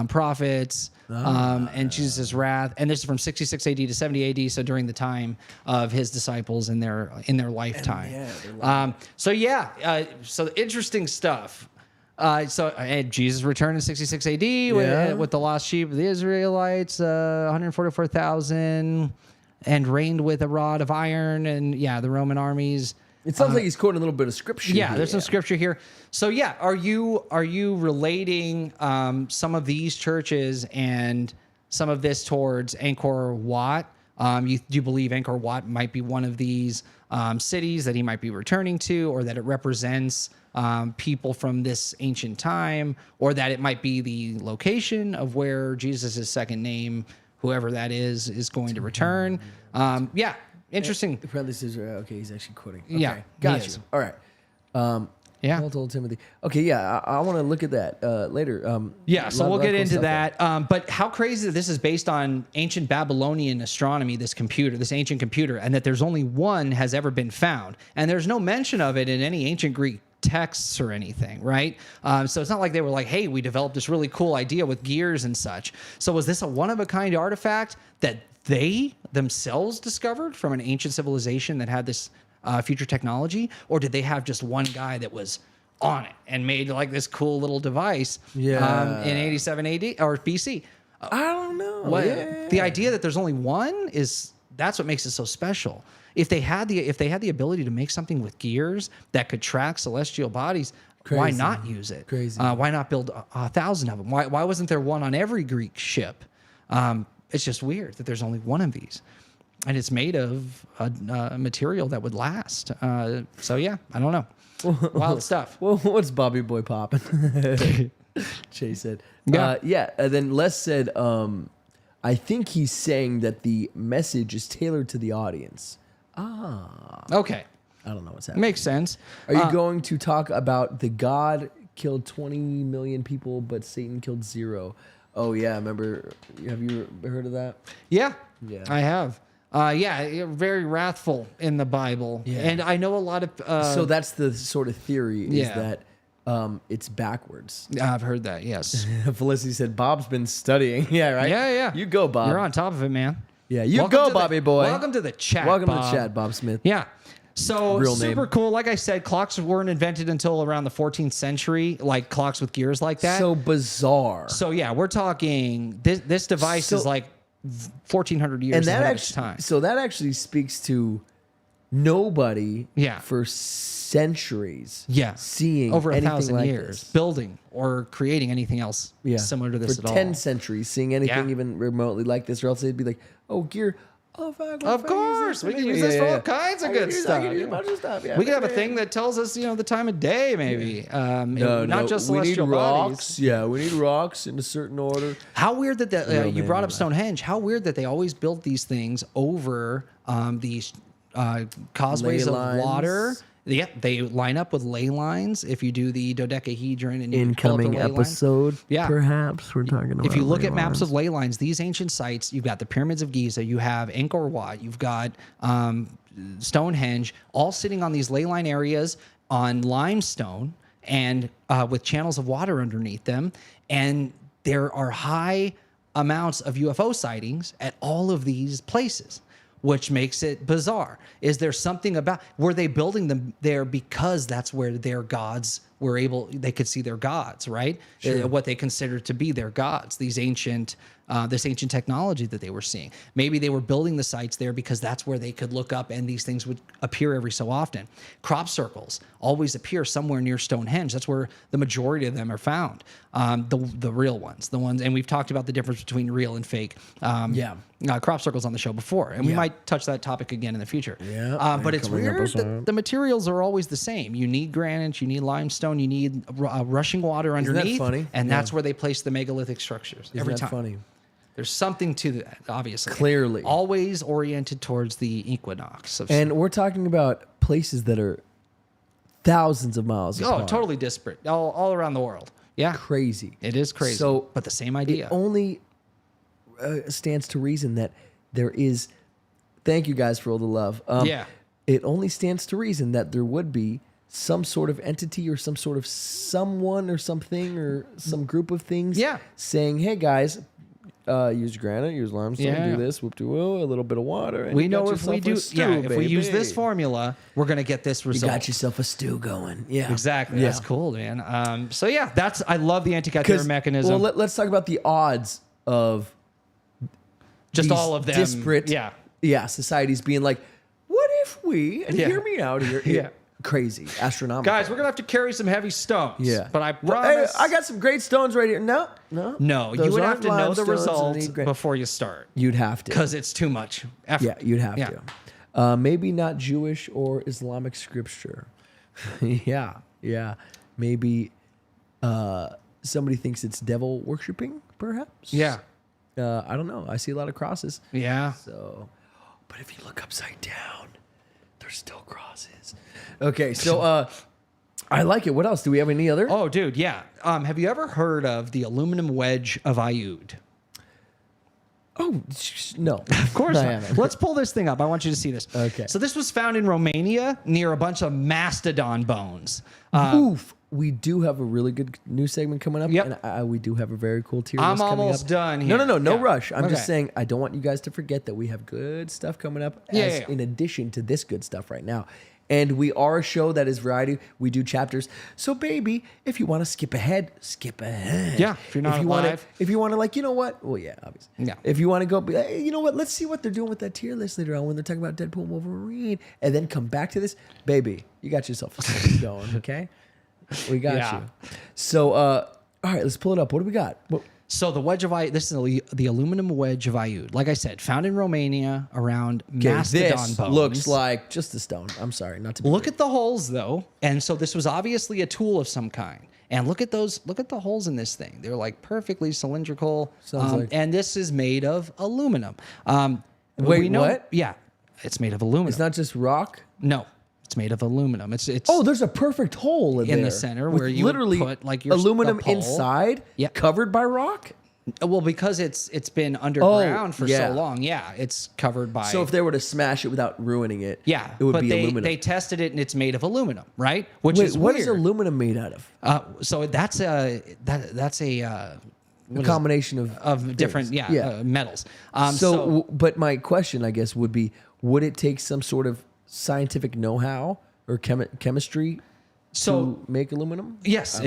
prophets and Jesus' wrath. And this is from 66 AD to 70 AD, so during the time of his disciples in their lifetime. So interesting stuff. Jesus returned in 66 AD with the lost sheep of the Israelites, 144,000, and reigned with a rod of iron, and the Roman armies. It sounds like he's quoting a little bit of scripture. Yeah, there's some scripture here. So are you relating some of these churches and some of this towards Angkor Wat? Do you believe Angkor Wat might be one of these cities that he might be returning to, or that it represents people from this ancient time, or that it might be the location of where Jesus' second name, whoever that is going to return? Interesting. The parentheses are okay. He's actually quoting. Okay. Yeah, got you. All right. Paul told Timothy. Okay, I want to look at that later. So we'll get into that. But how crazy that this is based on ancient Babylonian astronomy, this ancient computer, and that there's only one has ever been found. And there's no mention of it in any ancient Greek texts or anything, right? So it's not like they were like, hey, we developed this really cool idea with gears and such. So was this a one-of-a-kind artifact that they themselves discovered from an ancient civilization that had this future technology? Or did they have just one guy that was on it and made like this cool little device in 87 AD or BC? I don't know. The idea that there's only one that's what makes it so special. If they had the ability to make something with gears that could track celestial bodies, why not use it? Why not build 1,000 of them? Why wasn't there one on every Greek ship? It's just weird that there's only one of these, and it's made of a material that would last. I don't know. Wild stuff. Well, what's Bobby Boy popping? Chase said. And then Les said, I think he's saying that the message is tailored to the audience. Okay. I don't know what's happening. Makes sense. Are you going to talk about the God killed 20 million people, but Satan killed 0? Oh, yeah. Remember, have you heard of that? Yeah, I have. Very wrathful in the Bible. Yeah. And I know a lot of... so that's the sort of theory, is that it's backwards. I've heard that, yes. Felicity said, Bob's been studying. Yeah, right? Yeah. You go, Bob. You're on top of it, man. Yeah, go, Bobby boy. Welcome to the chat, Welcome to the chat, Bob Smith. Yeah. So Real super name. cool. Like I said, clocks weren't invented until around the 14th century, like clocks with gears like that. So bizarre. So we're talking this device is like 1,400 years ahead of its time. So that actually speaks to nobody for centuries seeing over 1,000 like years this. Building or creating anything else similar to this for at all. 10 centuries seeing anything even remotely like this, or else they'd be like, oh, gear. Oh, fuck, of course, we can use this for all kinds of good stuff. A bunch of stuff. We could have a thing that tells us, the time of day, maybe. Not just celestial bodies. Yeah, we need rocks in a certain order. How weird that you brought up Stonehenge. How weird that they always built these things over these causeways of water. Yeah, they line up with ley lines. If you do the dodecahedron and incoming episode, lines, perhaps we're talking about. If you look at maps of ley lines, these ancient sites, you've got the pyramids of Giza, you have Angkor Wat, you've got Stonehenge, all sitting on these ley line areas on limestone and with channels of water underneath them, and there are high amounts of UFO sightings at all of these places, which makes it bizarre. Is there something about, were they building them there because that's where their gods they could see their gods, right? Sure. What they considered to be their gods, these ancient, this ancient technology that they were seeing. Maybe they were building the sites there because that's where they could look up and these things would appear every so often. Crop circles always appear somewhere near Stonehenge. That's where the majority of them are found. The real ones, and we've talked about the difference between real and fake. Crop circles on the show before, and we might touch that topic again in the future. But it's weird that the materials are always the same. You need granite, you need limestone, you need rushing water underneath. Isn't that funny? And that's where they place the megalithic structures every time. Funny? There's something to that, obviously. Clearly. Always oriented towards the equinox. And we're talking about places that are thousands of miles apart. Totally disparate. All around the world. Yeah. Crazy. It is crazy. So, but the same idea. It only stands to reason that there is. Thank you guys for all the love. Yeah. It only stands to reason that there would be some sort of entity or some sort of someone or something or some group of things. Yeah. Saying, hey guys, use granite, use limestone, do this, whoop de woo, a little bit of water. And we you know got if we yourself do, a stew, if we use baby. this formula, we're gonna get this result. You got yourself a stew going. Yeah. Exactly. Yeah. That's cool, man. So yeah, I love the anti-cathedral mechanism. Well, let's talk about the odds of just these all of them. disparate, Yeah. societies being like, what if we? And Yeah. hear me out here. Yeah. Crazy, astronomical. Guys, we're gonna have to carry some heavy stones. Yeah, But I Well, hey, promise. I got some great stones right here. No, No, those you would have aren't to know the limestones, results they need granite. before you start. You'd have to. Because it's too much effort. Yeah, you'd have Yeah. to. Maybe not Jewish or Islamic scripture. yeah. Maybe somebody thinks it's devil worshiping, perhaps. Yeah. I don't know. I see a lot of crosses. Yeah. So, but if you look upside down, there's still crosses. Okay, so I like it. What else? Do we have any other? Oh, dude, yeah. Have you ever heard of the aluminum wedge of Iud? Oh, no. Of course I not. haven't. Let's pull this thing up. I want you to see this. Okay. So this was found in Romania near a bunch of mastodon bones. Oof. We do have a really good news segment coming up. Yep. And we do have a very cool tier I'm list coming almost up. done here. No Yeah. rush. I'm just Okay. saying I don't want you guys to forget that we have good stuff coming up Yeah. in addition to this good stuff right now. And we are a show that is variety. We do chapters. So, baby, if you want to skip ahead, skip ahead. Yeah, if you're not alive. If you want to, like, you know what? Well, yeah, obviously. Yeah. If you want to go, hey, you know what? Let's see what they're doing with that tier list later on when they're talking about Deadpool and Wolverine. And then come back to this. Baby, you got yourself a segment going, okay? We got Yeah. you. So, all right, let's pull it up. What do we got? So the wedge of Iud, this is the aluminum wedge of Iud. Like I said, found in Romania around Okay, mastodon this bones. looks like just a stone. I'm sorry, not to be Look rude. at the holes though. And so this was obviously a tool of some kind. And look at the holes in this thing. They're like perfectly cylindrical. Sounds like- And this is made of aluminum. Wait, we know, what? Yeah, it's made of aluminum. It's not just rock. No, it's made of aluminum. It's Oh, there's a perfect hole in In the there center with where you would literally put, like, your aluminum the pole. inside, Yeah. covered by rock. well because it's been underground for yeah. so long. Yeah, it's covered by. So if they were to smash it without ruining it, yeah, it would but be they aluminum. they tested it and it's made of aluminum, right? Which Wait, is what weird. is aluminum made out of? So that's a A combination of different things. metals. But my question, I guess, would be: would it take some sort of scientific know-how or chemistry So- to make aluminum? Yes,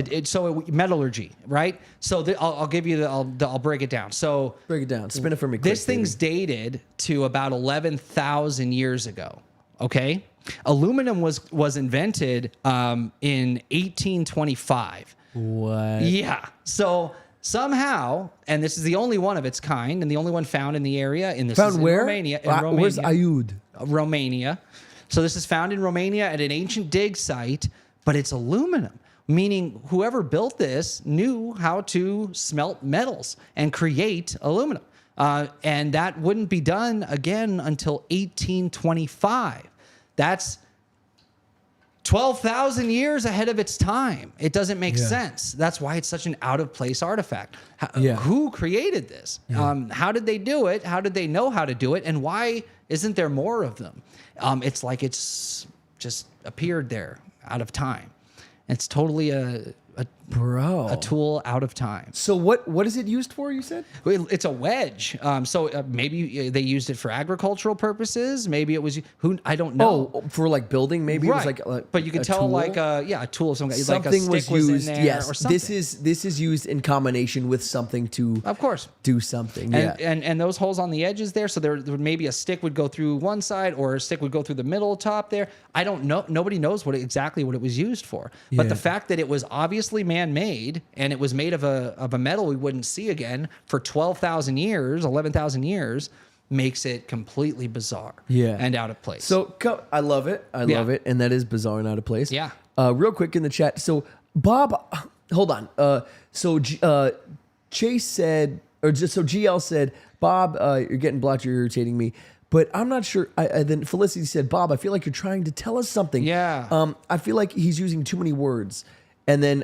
metallurgy, right? So I'll give you I'll break it down. So Break it down. Spin it for me. Quick, this thing's dated to about 11,000 years ago. Okay, aluminum was invented in 1825. What? Yeah. So somehow, and this is the only one of its kind, and the only one found in the area. In this is Found in where? Romania. In Where's Romania. Iud? Romania. So this is found in Romania at an ancient dig site, but it's aluminum, meaning whoever built this knew how to smelt metals and create aluminum. And that wouldn't be done again until 1825. That's 12,000 years ahead of its time. It doesn't make sense. That's why it's such an out-of-place artifact. Who created this? How did they do it? How did they know how to do it? And why isn't there more of them? It's like it's just appeared there out of time. It's totally a tool out of time. So what is it used for? You said. It's a wedge. Maybe they used it for agricultural purposes. Maybe it was I don't know. Oh, for like building, maybe Right. it was like but you can a tell tool? like a tool of some kind. Something like a was stick used. in there Yes, or something. this is used in combination with something to Of course. do something. And, Yeah. and those holes on the edges there, so there would maybe a stick would go through one side or a stick would go through the middle top there. I don't know. Nobody knows exactly what it was used for. But Yeah. the fact that it was obviously man-made and it was made of a metal we wouldn't see again for 12,000 years, 11,000 years, makes it completely bizarre and out of place. So I love it. I love it, and that is bizarre and out of place. Yeah. Real quick in the chat. So Bob, hold on. So Chase said, or just so GL said, Bob, you're getting blocked. You're irritating me. But I'm not sure. Then Felicity said, Bob, I feel like you're trying to tell us something. Yeah. I feel like he's using too many words. And then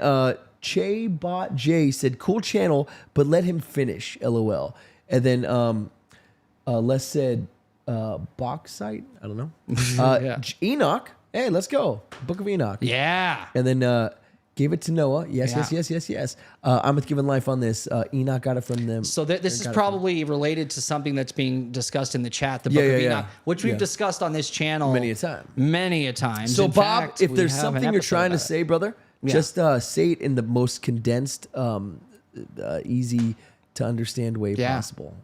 Che-Bot J said, cool channel, but let him finish, LOL. And then Les said, Bauxite? I don't know. Yeah. Enoch. Hey, let's go. Book of Enoch. Yeah. And then gave it to Noah. Yes. I'm with Giving Life on this. Enoch got it from them. So this is probably related to something that's being discussed in the chat, the Book of Enoch, which we've discussed on this channel Many a time. Many a time. So, in Bob, fact, if we there's have something an you're episode trying to about it. say, brother, just say it in the most condensed, easy to understand way possible.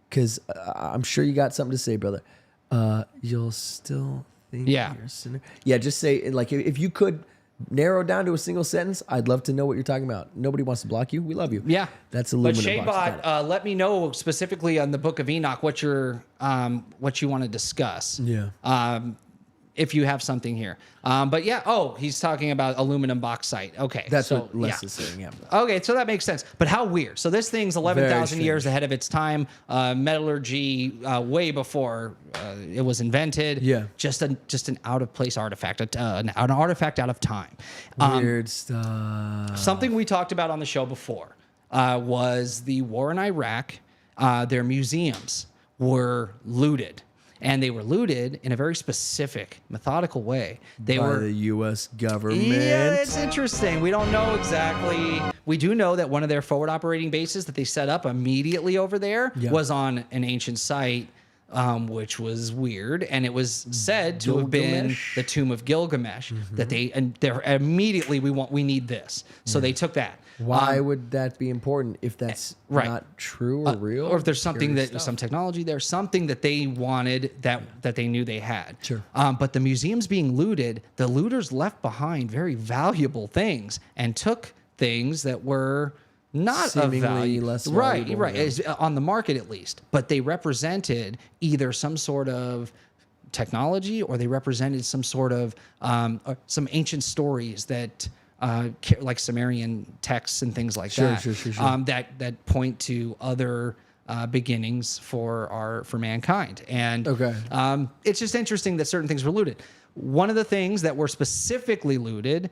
Because I'm sure you got something to say, brother. You'll still think you're a sinner. Yeah, just say, like, if you could narrow down to a single sentence, I'd love to know what you're talking about. Nobody wants to block you. We love you. Yeah. That's a But Illuminati box. Shaybot, let me know specifically on the Book of Enoch what you want to discuss. Yeah. If you have something here. But yeah, he's talking about aluminum bauxite. Okay. That's what Les is saying. Yeah. Okay, so that makes sense. But how weird. So this thing's 11,000 years strange. ahead of its time. Metallurgy way before it was invented. Yeah. Just an out of place artifact, an artifact out of time. Weird stuff. Something we talked about on the show before was the war in Iraq. Their museums were looted. And they were looted in a very specific, methodical way. They By were the U.S. government. Yeah, it's interesting. We don't know exactly. We do know that one of their forward operating bases that they set up immediately over there was on an ancient site, which was weird. And it was said to have been Gilgamesh? the tomb of Gilgamesh. That they're immediately we need this. So they took that. Why would that be important if that's not true or real? Or if there's something Curious that stuff. some technology there, something that they wanted that they knew they had. Sure. But the museum's being looted. The looters left behind very valuable things and took things that were not Seemingly of value. less right, valuable, right. As- on the market at least. But they represented either some sort of technology or they represented some sort of some ancient stories that like Sumerian texts and things like that. Sure. That point to other beginnings for mankind. And it's just interesting that certain things were looted. One of the things that were specifically looted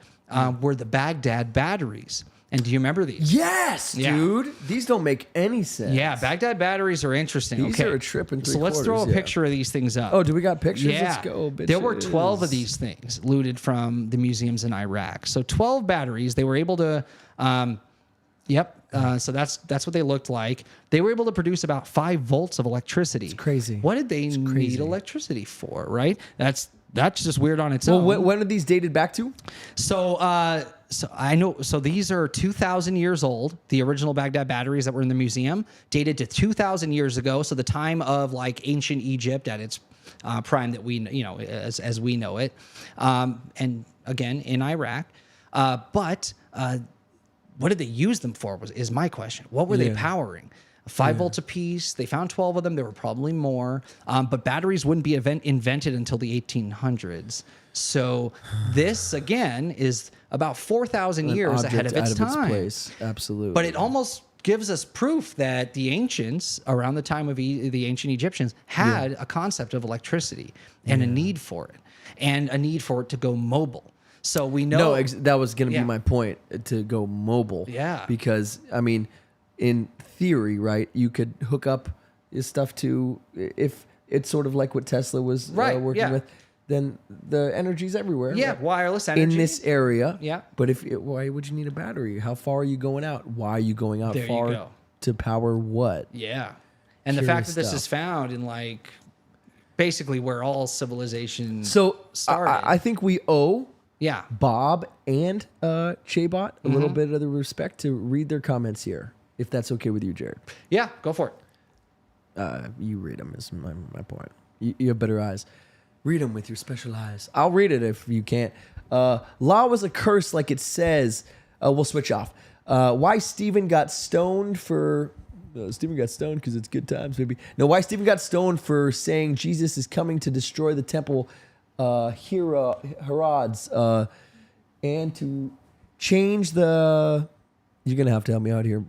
were the Baghdad batteries. And do you remember these? Yes, Yeah. dude. These don't make any sense. Yeah, Baghdad batteries are interesting. These are a trip in So let's throw a 3/4, picture of these things up. Oh, do we got pictures? Yeah. Let's go, bitches. There were 12 of these things looted from the museums in Iraq. So 12 batteries. They were able to, so that's what they looked like. They were able to produce about 5 volts of electricity. It's crazy. What did they need electricity for, right? That's just weird on its Well, own. when are these dated back to? So I know. So these are 2,000 years old. The original Baghdad batteries that were in the museum dated to 2,000 years ago. So the time of like ancient Egypt at its prime that we as we know it, and again in Iraq. But what did they use them for? Is my question. What were they powering? 5 volts apiece. They found 12 of them. There were probably more. But batteries wouldn't be invented until the 1800s. So this, again, is about 4,000 years ahead of its time. Place. Absolutely. But it almost gives us proof that the ancients, around the time of the ancient Egyptians, had a concept of electricity and a need for it, and a need for it to go mobile. So we know... No, that was going to be my point, to go mobile. Yeah. Because, I mean, in theory, right, you could hook up this stuff to, if it's sort of like what Tesla was working with, then the energy's everywhere. Yeah, right? wireless energy. In this area. Yeah. But why would you need a battery? How far are you going out? Why are you going out There you far go. to power what? Yeah. And the fact Curious that this stuff. is found in like basically where all civilization So started. I think we owe yeah. Bob and Che-Bot a Mm-hmm. little bit of the respect to read their comments here, if that's okay with you, Jared. Yeah, go for it. You read them is my point. You have better eyes. Read them with your special eyes. I'll read it if you can't. Law was a curse like it says. We'll switch off. Why Stephen got stoned for... Stephen got stoned because it's good times, maybe. No, why Stephen got stoned for saying Jesus is coming to destroy the temple Herods and to change the You're gonna have to help me out here.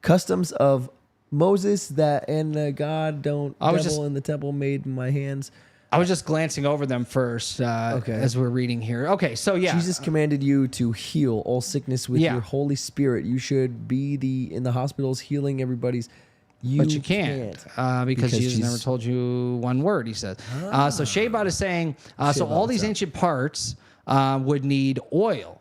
Customs of Moses and God don't devil in the temple made in my hands. I was just glancing over them first as we're reading here. Okay, so yeah. Jesus commanded you to heal all sickness with your Holy Spirit. You should be in the hospitals healing everybody's. But you can't because Jesus never told you one word, he says. So Shaybot is saying, so all these ancient parts would need oil.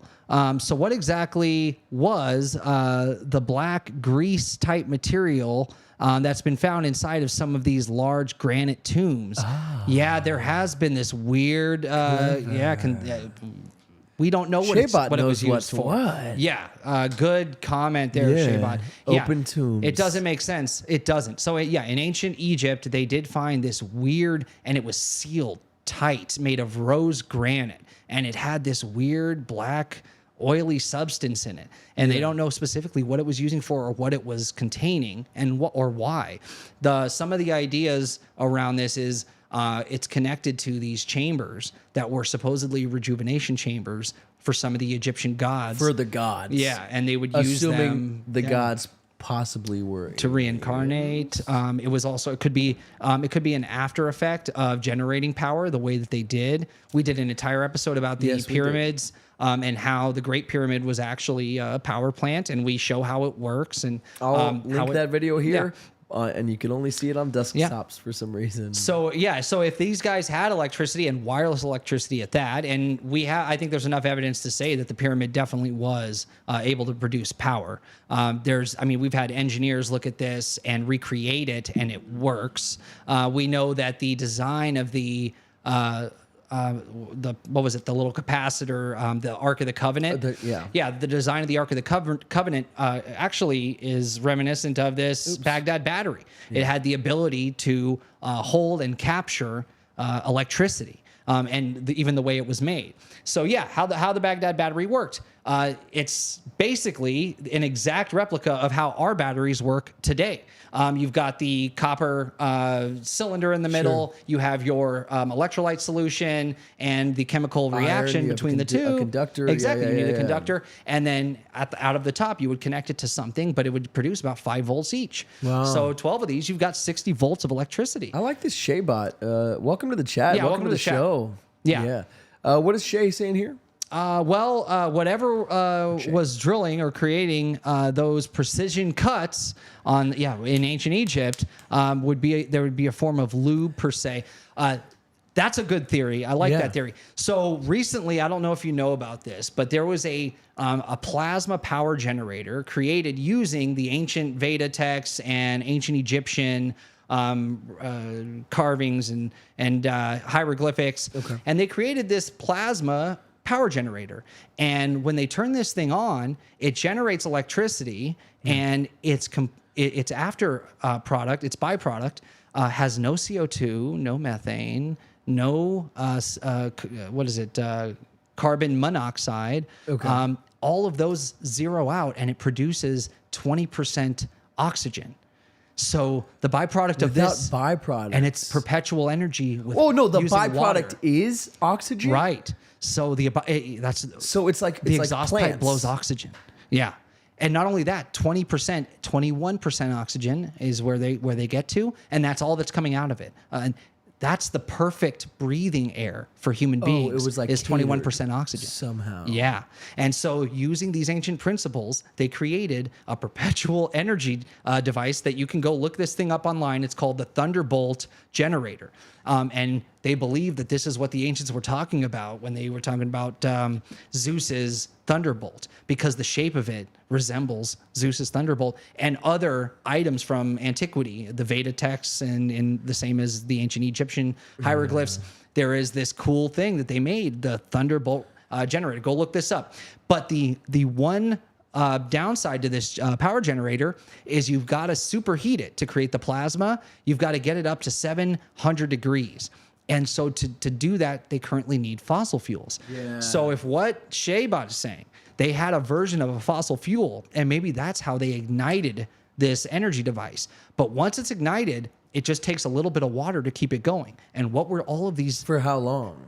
So what exactly was the black grease type material that's been found inside of some of these large granite tombs? Yeah, there has been this weird, we don't know what it was used for. What? Yeah, good comment there, Shaybot. Yeah, open tombs. It doesn't make sense. It doesn't. So in ancient Egypt, they did find this weird, and it was sealed tight, made of rose granite, and it had this weird black oily substance in it, and they don't know specifically what it was using for or what it was containing and what or why. Some of the ideas around this is it's connected to these chambers that were supposedly rejuvenation chambers for some of the Egyptian gods. For the gods. Yeah, and they would use them. The gods possibly were to reincarnate. It could be an after effect of generating power the way that they did. We did an entire episode about the pyramids. And how the Great Pyramid was actually a power plant, and we show how it works. And I'll link that video here, and you can only see it on desktops for some reason. So if these guys had electricity and wireless electricity at that, and I think there's enough evidence to say that the pyramid definitely was able to produce power. We've had engineers look at this and recreate it, and it works. We know that the design of the little capacitor, the Ark of the Covenant. The design of the Ark of the Covenant actually is reminiscent of this Baghdad battery. It had the ability to hold and capture electricity, and even the way it was made. So how the Baghdad battery worked. It's basically an exact replica of how our batteries work today. You've got the copper cylinder in the middle. You have your electrolyte solution and the chemical reaction between the two. A conductor. Exactly. You need a conductor. And then out of the top, you would connect it to something, but it would produce about 5 volts each. Wow. So 12 of these, you've got 60 volts of electricity. I like this Shaybot. Welcome to the chat. Yeah, welcome to the show. Yeah. What is Shay saying here? Whatever was drilling or creating those precision cuts in ancient Egypt there would be a form of lube per se. That's a good theory. I like that theory. So recently, I don't know if you know about this, but there was a plasma power generator created using the ancient Veda texts and ancient Egyptian carvings and hieroglyphics, and they created this plasma power generator. And when they turn this thing on, it generates electricity, and its after product, its byproduct, has no CO2, no methane, no carbon monoxide. All of those zero out, and it produces 20% oxygen. So the byproduct of this byproduct, and it's perpetual energy. With the byproduct water. is oxygen, right? So it's like the exhaust pipe blows oxygen. Yeah, and not only that, 20%, 21% oxygen is where they get to, and that's all that's coming out of it. And that's the perfect breathing air for human beings. It was like is 21% oxygen somehow. Yeah, and so using these ancient principles, they created a perpetual energy device that you can go look this thing up online. It's called the Thunderbolt generator, and they believe that this is what the ancients were talking about when they were talking about Zeus's thunderbolt, because the shape of it resembles Zeus's thunderbolt and other items from antiquity, the Veda texts, and the same as the ancient Egyptian hieroglyphs. There is this cool thing that they made, the Thunderbolt generator. Go look this up. But the one downside to this power generator is you've got to superheat it to create the plasma. You've got to get it up to 700 degrees. And so to do that, they currently need fossil fuels. Yeah. So if what Shaybot is saying, they had a version of a fossil fuel, and maybe that's how they ignited this energy device. But once it's ignited, it just takes a little bit of water to keep it going. And what were all of these? For how long?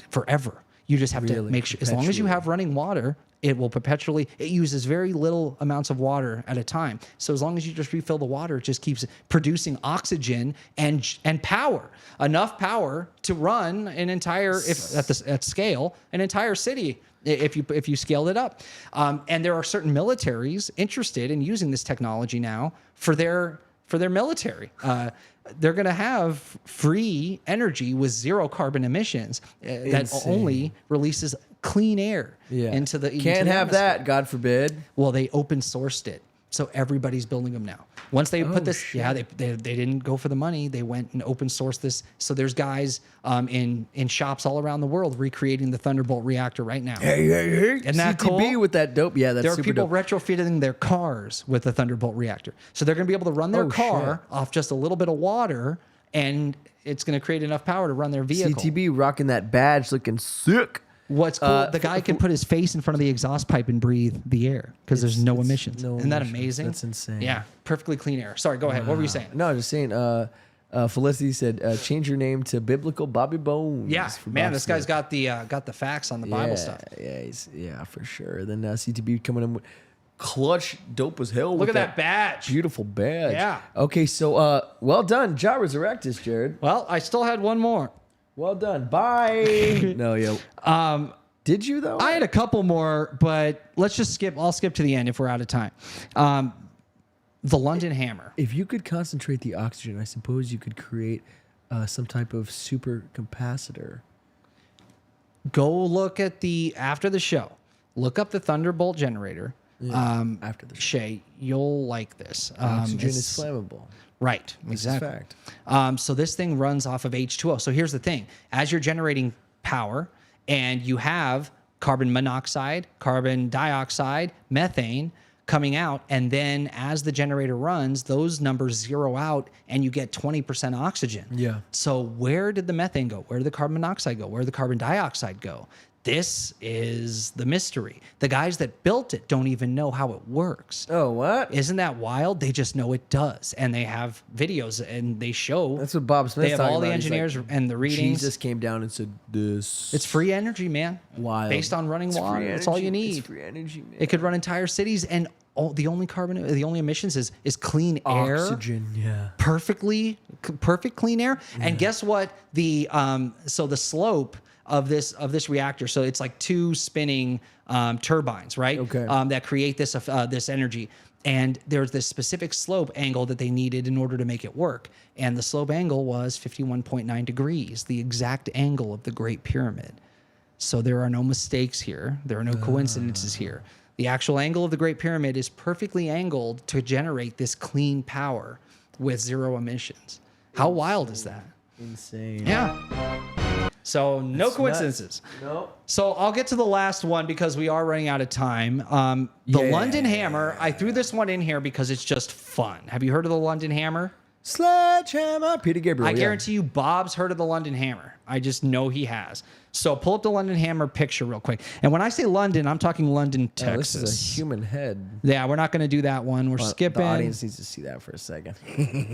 Forever. You just have to make sure, as long as you have running water, it will perpetually, it uses very little amounts of water at a time. So as long as you just refill the water, it just keeps producing oxygen and power, enough power to run an entire, if at scale, an entire city. If you scaled it up. And there are certain militaries interested in using this technology now for their military. They're going to have free energy with zero carbon emissions that only releases clean air into the Can't have that, God forbid. Well, they open sourced it. So everybody's building them now. Once they put this, they didn't go for the money. They went and open sourced this. So there's guys in shops all around the world recreating the Thunderbolt reactor right now. Hey. Isn't that CTB cool? with that dope. Yeah, that's there are super people dope. retrofitting their cars with the Thunderbolt reactor. So they're going to be able to run their car off just a little bit of water, and it's going to create enough power to run their vehicle. CTB rocking that badge, looking sick. What's cool, the guy can put his face in front of the exhaust pipe and breathe the air because there's no emissions. Isn't that amazing? That's insane. Yeah, perfectly clean air. Sorry, go ahead. What were you saying? No, I was just saying, Felicity said, change your name to Biblical Bobby Bones. Yeah, for man, Bob this Smith. guy's got the facts on the Bible stuff. Yeah, for sure. Then CTB coming in with clutch, dope as hell. Look at that badge. Beautiful badge. Yeah. Okay, so well done. Ja Resurrectus, Jared. Well, I still had one more. Well done. Bye. No, yo. Did you though? I had a couple more, but let's just skip. I'll skip to the end if we're out of time. The London Hammer. If you could concentrate the oxygen, I suppose you could create some type of super capacitor. Go look at after the show. Look up the Thunderbolt generator. After the show. Shay, you'll like this. Oxygen is flammable. Right, This exactly. is fact. So this thing runs off of H2O. So here's the thing. As you're generating power and you have carbon monoxide, carbon dioxide, methane coming out, and then as the generator runs, those numbers zero out and you get 20% oxygen. Yeah. So where did the methane go? Where did the carbon monoxide go? Where did the carbon dioxide go? This is the mystery. The guys that built it don't even know how it works. Oh, what? Isn't that wild? They just know it does. And they have videos and they show. That's what Bob Smith's They have talking all the about. He's engineers like, and the readings. Jesus came down and said this. It's free energy, man. Wild. Based on running It's free water. That's all you energy. need. It's free energy, man. It could run entire cities, and the only emissions is clean air. Oxygen, yeah. Perfect clean air. And guess what? So the slope of this reactor, so it's like two spinning turbines, right? Okay. That create this energy. And there's this specific slope angle that they needed in order to make it work. And the slope angle was 51.9 degrees, the exact angle of the Great Pyramid. So there are no mistakes here. There are no coincidences here. The actual angle of the Great Pyramid is perfectly angled to generate this clean power with zero emissions. How wild is that? Insane. Yeah. So no coincidences. No. So I'll get to the last one because we are running out of time. The London Hammer, I threw this one in here because it's just fun. Have you heard of the London Hammer? Sledgehammer. Peter Gabriel. I guarantee you Bob's heard of the London Hammer. I just know he has. So pull up the London Hammer picture real quick. And when I say London, I'm talking London, Texas. This is a human head. Yeah, we're not going to do that one. We're skipping. The audience needs to see that for a second.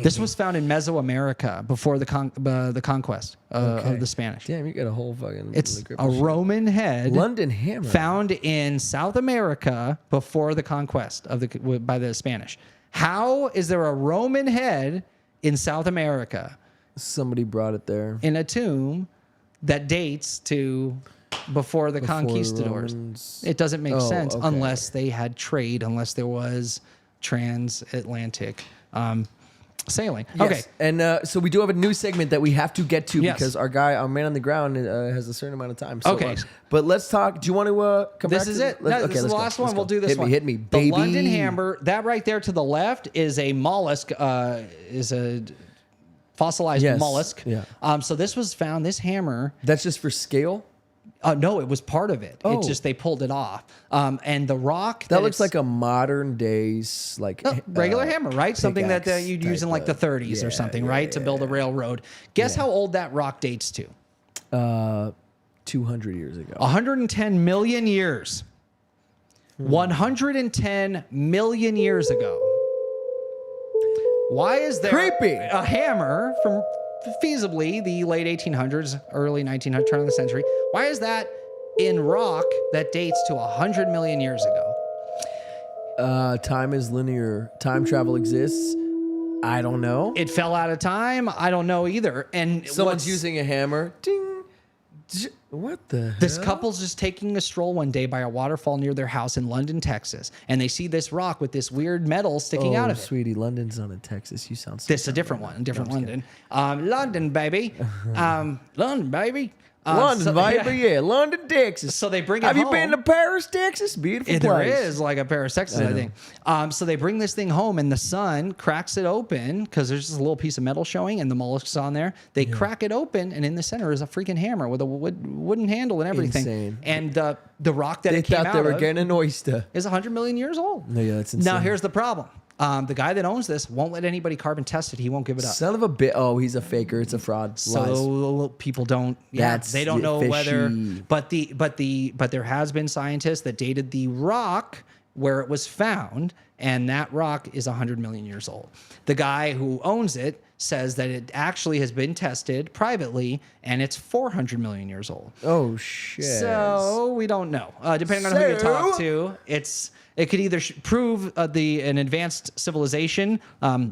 This was found in Mesoamerica before the conquest of the Spanish. Damn, you got a whole fucking. It's a Roman head. London Hammer. Found in South America before the conquest by the Spanish. How is there a Roman head in South America Somebody brought it there. in a tomb that dates to before the Before the conquistadors? Romans. It doesn't make sense okay. unless they had trade, unless there was transatlantic sailing. Yes. Okay. And so we do have a new segment that we have to get to Yes. because our man on the ground has a certain amount of time. So, Okay. but let's talk. Do you want to come back This is to it. No, this is the last one. We'll do this one. Hit me, baby. The London Hammer. That right there to the left is a mollusk. Is a fossilized Yes. mollusk. Yeah. So this was found. This hammer. That's just for scale. No, it was part of it. Oh. It just they pulled it off. And the rock That looks like a modern days regular hammer, right? Something that pickaxe you'd use in like the type 30s or yeah, something, yeah, right? To build a railroad. Guess how old that rock dates to? 200 years ago. 110 million years. 110 million years ago. Why is there Creepy. a hammer from feasibly the late 1800s, early 1900s, turn of the century? Why is that in rock that dates to 100 million years ago? Time is linear. Time travel exists. I don't know. It fell out of time. I don't know either. And Someone's using a hammer. Ding. What the This hell? couple's just taking a stroll one day by a waterfall near their house in London, Texas, and they see this rock with this weird metal sticking out of it. Sweetie, London's not in Texas. You sound so This is a different one, different London. London, baby. London, baby. London, baby, yeah, London, Texas. So they bring it Have you home. been to Paris, Texas? Beautiful There place. is like a Paris, Texas, I think. So they bring this thing home, and the son cracks it open because there's just a little piece of metal showing, and the mollusk's on there. They crack it open, and in the center is a freaking hammer with a wooden handle and everything. Insane. And the rock that They it came thought out they were of getting an oyster. is 100 million years old. No, yeah, that's insane. Now here's the problem. The guy that owns this won't let anybody carbon test it. He won't give it up. Son of a bit. Oh, he's a faker. It's a fraud. Lies. So people don't. Yeah, That's they don't know fishy. whether. But there has been scientists that dated the rock where it was found, and that rock is 100 million years old. The guy who owns it says that it actually has been tested privately, and it's 400 million years old. Oh shit. So we don't know. Depending on who you talk to, it could either prove an advanced civilization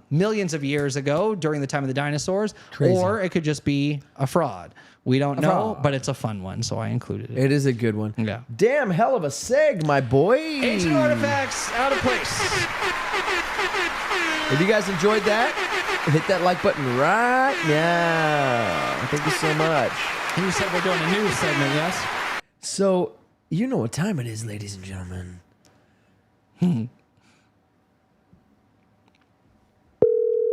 millions of years ago during the time of the dinosaurs, Crazy. or it could just be a fraud. We don't know, fraud. but it's a fun one, so I included it. It is a good one. Yeah. Damn hell of a seg, my boy. Ancient artifacts out of place. If you guys enjoyed that, hit that like button right now. Thank you so much. You said we're doing a news segment, yes? So, you know what time it is, ladies and gentlemen.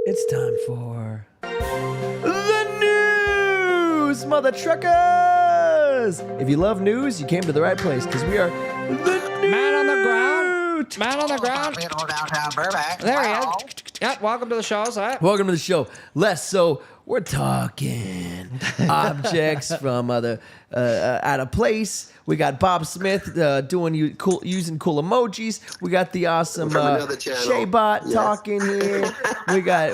It's time for the news, mother truckers. If you love news, you came to the right place because we are the news. Man on the ground. Man on the ground. Downtown Burbank. There he is. Yep, welcome to the show, sir. Welcome to the show, Les. So we're talking objects from other out of place. We got Bob Smith using cool emojis. We got the awesome From another channel. Shaybot Yes. talking here.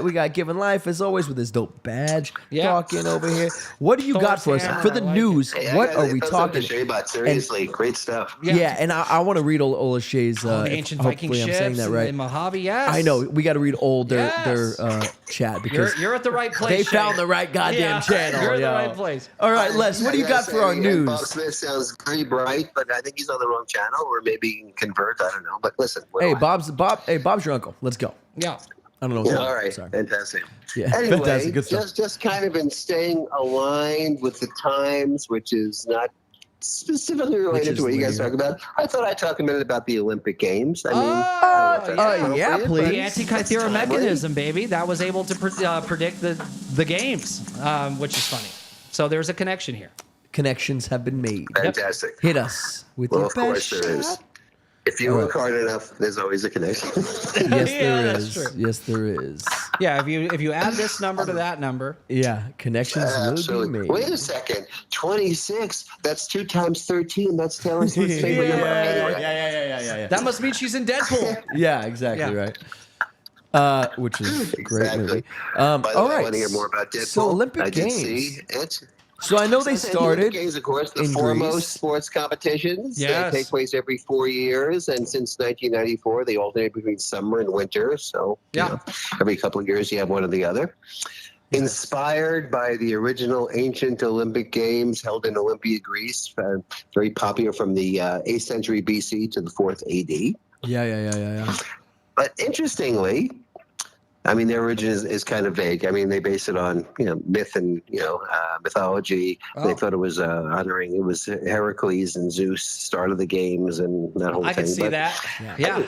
we got Giving Life as always with his dope badge talking over here. What do you got for us Thor's for the hammer, I like news? Hey, What I gotta are we thumbs up to talking? Shaybot, seriously, great stuff. Yeah, and I want to read all Shay's. The ancient Viking hopefully I'm ships saying that right. in Mojave, yes. I know we got to read all their Yes. chat because You're at the right place. they Shay. found the right goddamn channel. You're at the yo. right place. All right, Les, what do you I got gotta for our say, news? Bob Smith sounds very bright, but I think he's on the wrong channel, or maybe he can convert. I don't know. But listen. Hey, Bob's your uncle. Let's go. Yeah. I don't know. Yeah, all right, Sorry. fantastic. Yeah, Anyway, fantastic. Good stuff. just kind of been staying aligned with the times, which is not specifically related to what you guys talk about. I thought I'd talk a minute about the Olympic Games. I mean, I don't know if that's yeah, appropriate, please. but The it's Antikythera timely. mechanism, baby, that was able to predict the games, which is funny. So there's a connection here. Connections have been made. Fantastic. Hit us with Well, your of course best there is. shot. If you work hard enough, there's always a connection. Yes, Yeah, there that's is. true. Yes, there is. Yeah, if you add this number to that number, Yeah, connections will be Absolutely. made. Wait a second. 26. That's 2 times 13. That's Taylor Swift's favorite number. Anyway. yeah. that must mean she's in Deadpool. Yeah, exactly Yeah. right. Which is a great Exactly. movie. By the All way, I right. want to hear more about Deadpool. So Olympic I did Games. see it. So I know they The Olympic started. Games, of course, the in foremost Greece. sports competitions. Yes. They take place every 4 years, and since 1994, they alternate between summer and winter. So, every couple of years, you have one or the other. Inspired by the original ancient Olympic Games held in Olympia, Greece, very popular from the 8th century BC to the 4th AD. Yeah. But interestingly, I mean, their origin is kind of vague. I mean, they base it on, myth and, mythology. They thought it was honoring, it was Heracles and Zeus started the games and that whole thing. I can see But, that. Yeah.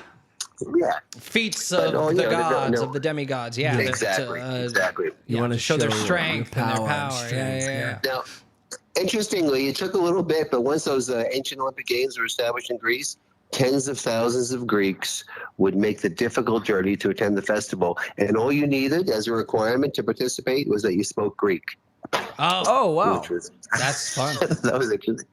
Yeah, Feats But, of the no, gods, no. of the demigods. Yeah. exactly. Exactly. You want to show their your strength and their power. strength, Yeah. Now, interestingly, it took a little bit, but once those ancient Olympic Games were established in Greece, tens of thousands of Greeks would make the difficult journey to attend the festival. And all you needed as a requirement to participate was that you spoke Greek. Oh, wow. Which was, that's fun. that was interesting.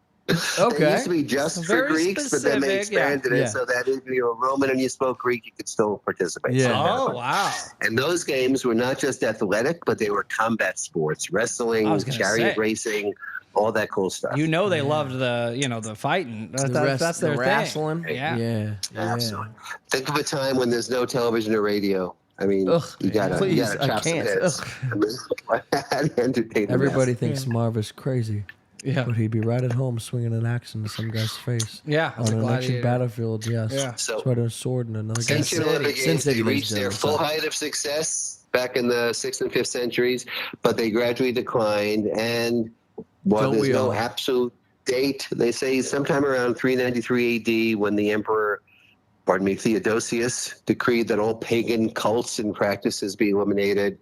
Okay. It used to be just for Very Greeks, but then they specific, yeah. expanded it so that if you were Roman and you spoke Greek, you could still participate. Yeah. So kind of Oh, fun. wow. And those games were not just athletic, but they were combat sports, I wrestling, was gonna chariot say. racing, all that cool stuff. You know they loved the fighting. That's their the thing. wrestling. Yeah. Absolutely. Think of a time when there's no television or radio. I mean, you gotta I chop some can't. heads. I mean, how do you entertain the Everybody masses? thinks Marvis crazy. Yeah. But he'd be right at home swinging an axe into some guy's face. Yeah, On an ancient battlefield, yes. Yeah. So- Swinging a sword in another guy's Ancient Olympic Games, they reached their City. full height of success back in the 6th and 5th centuries, but they gradually declined. And while Don't there's we no all? absolute date, they say sometime around 393 AD when the emperor, Theodosius, decreed that all pagan cults and practices be eliminated.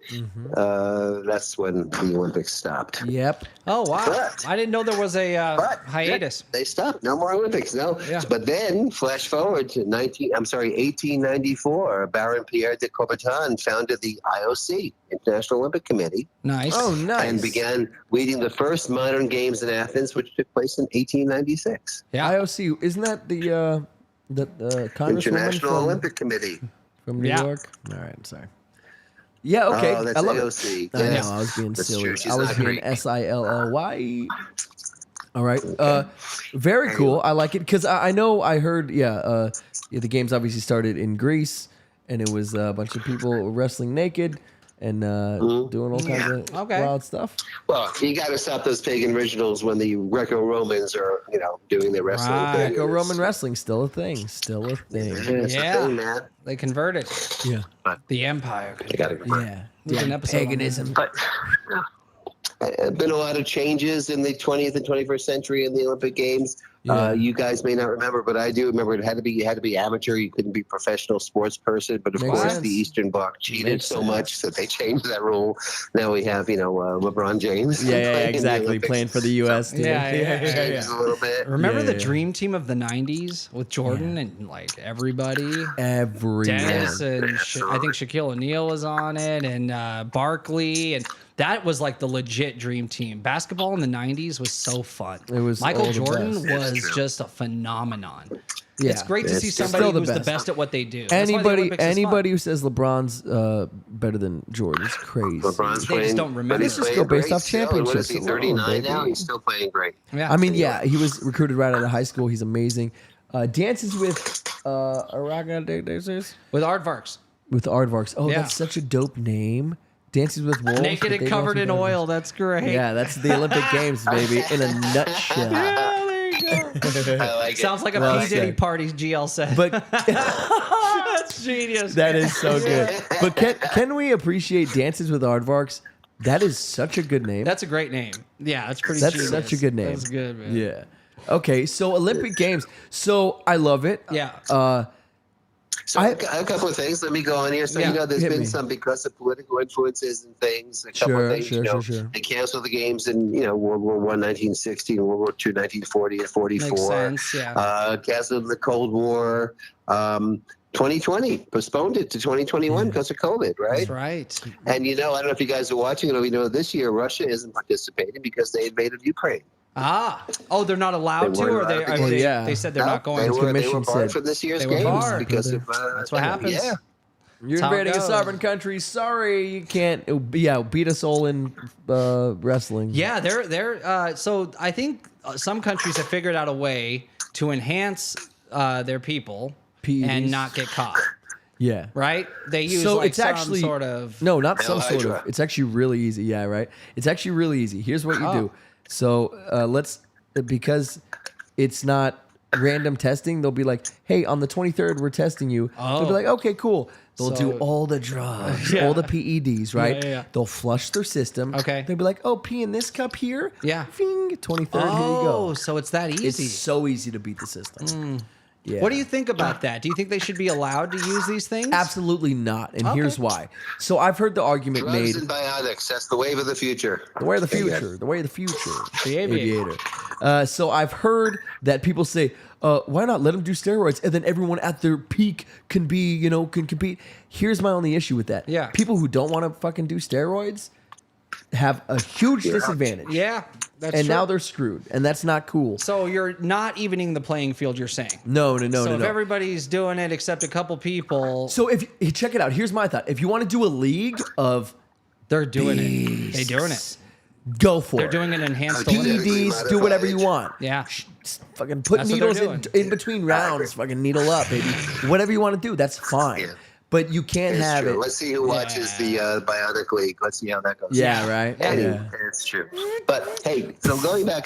That's when the Olympics stopped. Yep. Oh wow! But- I didn't know there was a But hiatus. They stopped. No more Olympics. No. Yeah. But then, flash forward to 1894. Baron Pierre de Coubertin founded the IOC, International Olympic Committee, Nice. Oh, nice. and began leading the first modern games in Athens, which took place in 1896. Yeah. IOC, isn't that the Congresswoman International Olympic Committee. from New Yeah. York? All right, I'm sorry. Yeah, okay. Oh, that's I love AOC. it. I Yes. know, I was being That's silly. true. She's I was not being great. SILLY. All right. Very cool. I like it because I know I heard, the games obviously started in Greece, and it was a bunch of people wrestling naked and doing all kinds of wild stuff. Well, you got to stop those pagan rituals when the Greco-Romans are, doing their wrestling. Right. thing. Greco-Roman wrestling, still a thing. Still a thing. It's a Yeah. thing, man. They converted Yeah. the empire. You got to. Yeah. There's an episode on Paganism. But been a lot of changes in the 20th and 21st century in the Olympic Games. Yeah. You guys may not remember, but I do remember. You had to be amateur. You couldn't be professional sports person. But of Makes course, sense. the Eastern Bloc cheated Makes so sense. much that they changed that rule. Now we have LeBron James. Yeah, playing in the exactly. Olympics. Playing for the U.S. So- dude. Yeah. Changes a little bit. Remember Yeah, the yeah. dream team of the '90s with Jordan and like everybody. Everyone. Dennis and Yeah. I think Shaquille O'Neal was on it, and Barkley, and that was like the legit dream team. Basketball in the '90s was so fun. It was Michael all the Jordan best. That's was true. just a phenomenon. Yeah. It's great to It's see still somebody the who's the best. best at what they do. That's why the Anybody Olympics is fun. who says LeBron's better than Jordan is crazy. LeBron's They playing, just don't remember. but he's Let's just playing go based great off still. What championships is he? alone, 39 now. baby. He's still playing great. Yeah. I mean, yeah, he was recruited right out of high school. He's amazing. Dances with Dancers with Aardvarks. with Aardvarks. Oh, Yeah. that's such a dope name. Dances with Wolves. Naked but and they covered don't in do oil. That's great. Yeah, that's the Olympic Games, baby, in a nutshell. Yeah, there you go. I like it. Sounds like a Well P. Diddy said. party, GL said. But That's genius. that is so good. But can we appreciate Dances with Aardvarks? That is such a good name. That's a great name. Yeah, that's pretty That's genius. such a good name. That's good, man. Yeah. Okay, so Olympic Games. So I love it. Yeah. So I- a couple of things. Let me go on here. So Yeah, there's hit been me. some because of political influences and things. A couple Sure, of things. sure. They canceled the games in World War I, 1960, and World War II, 1940 and 44. Makes sense. Yeah. Canceled the Cold War. 2020 postponed it to 2021 because of COVID, right? That's right. And I don't know if you guys are watching it. This year Russia isn't participating because they invaded Ukraine. Oh, they're not allowed They to, weren't or they? allowed to Or go. they, Yeah. they said they're No, not going. They to. were Commission barred said from this year's they were games barred. because of. That's what happens. Yeah. You're That's how it invading a goes. sovereign country. Sorry, you can't. Beat us all in wrestling. Yeah, they're so I think some countries have figured out a way to enhance their people PEDs. and not get caught. Yeah. Right? They use So like it's some actually sort of no, not Hail some sort Hydra. of. It's actually really easy. Yeah, right. It's actually really easy. Here's what you Oh. do. So because it's not random testing. They'll be like, hey, on the 23rd we're testing you. They'll be Oh. like, okay, cool. They'll do So- all the drugs, Yeah. all the PEDs, right? Yeah. They'll flush their system. Okay. They'll be like, oh, pee in this cup here. Yeah. Fing, 23rd. Here you Oh, go. so it's that easy. It's so easy to beat the system. Yeah. What do you think about that? Do you think they should be allowed to use these things? Absolutely not. And Okay. here's why. So I've heard the argument Drugs made. and biotics. That's the wave of the future. The way of the future. The way of the future. The aviator. So I've heard that people say, why not let them do steroids and then everyone at their peak can be, can compete. Here's my only issue with that. Yeah. People who don't want to fucking do steroids have a huge disadvantage. Yeah, that's And true. now they're screwed. And that's not cool. So you're not evening the playing field, you're saying. No. So if everybody's doing it except a couple people, So check it out. Here's my thought. If you want to do a league of they're doing it. They're doing it. beasts, go for They're it. doing an enhanced Olympics. PEDs, do whatever you want. Yeah. Fucking put That's what they're needles in between rounds. Fucking needle up, baby. Whatever you want to do, that's fine. Yeah. But you can't It's have true. it. Let's see who watches the Bionic League. Let's see how that goes. Yeah, right. Yeah. It's true. But hey, so going back,